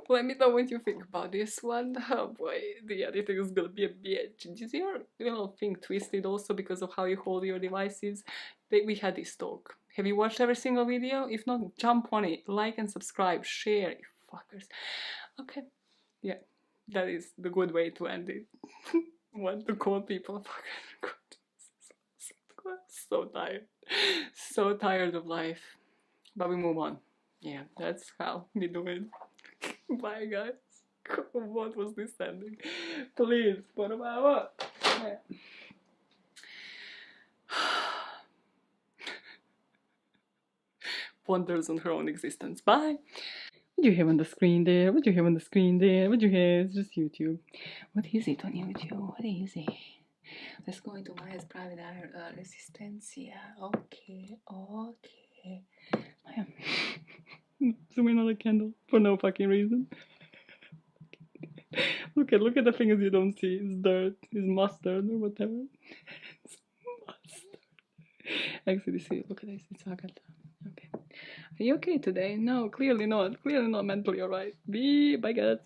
Let me know what you think about this one. Oh boy, the editing is gonna be a bitch. Is your little thing twisted also because of how you hold your devices? We had this talk. Have you watched every single video? If not, jump on it, like and subscribe, share, you fuckers. Okay, yeah, that is the good way to end it. Want to call people fuckers. So tired. So tired of life. But we move on. Yeah, that's how we do it. Bye guys. What was this ending? Please, what about what? Yeah. Wonders on her own existence. Bye. What do you have on the screen there? What do you have on the screen there? What do you have? It's just YouTube. What is it on YouTube? What is it? Let's go into my private resistencia. Okay, okay. Zoom in on the candle for no fucking reason. Look at the things you don't see. It's dirt, it's mustard or whatever. It's mustard. Actually, see, look at this. It's agata. Okay. Are you okay today? No, clearly not. Clearly not mentally alright. Bye guys.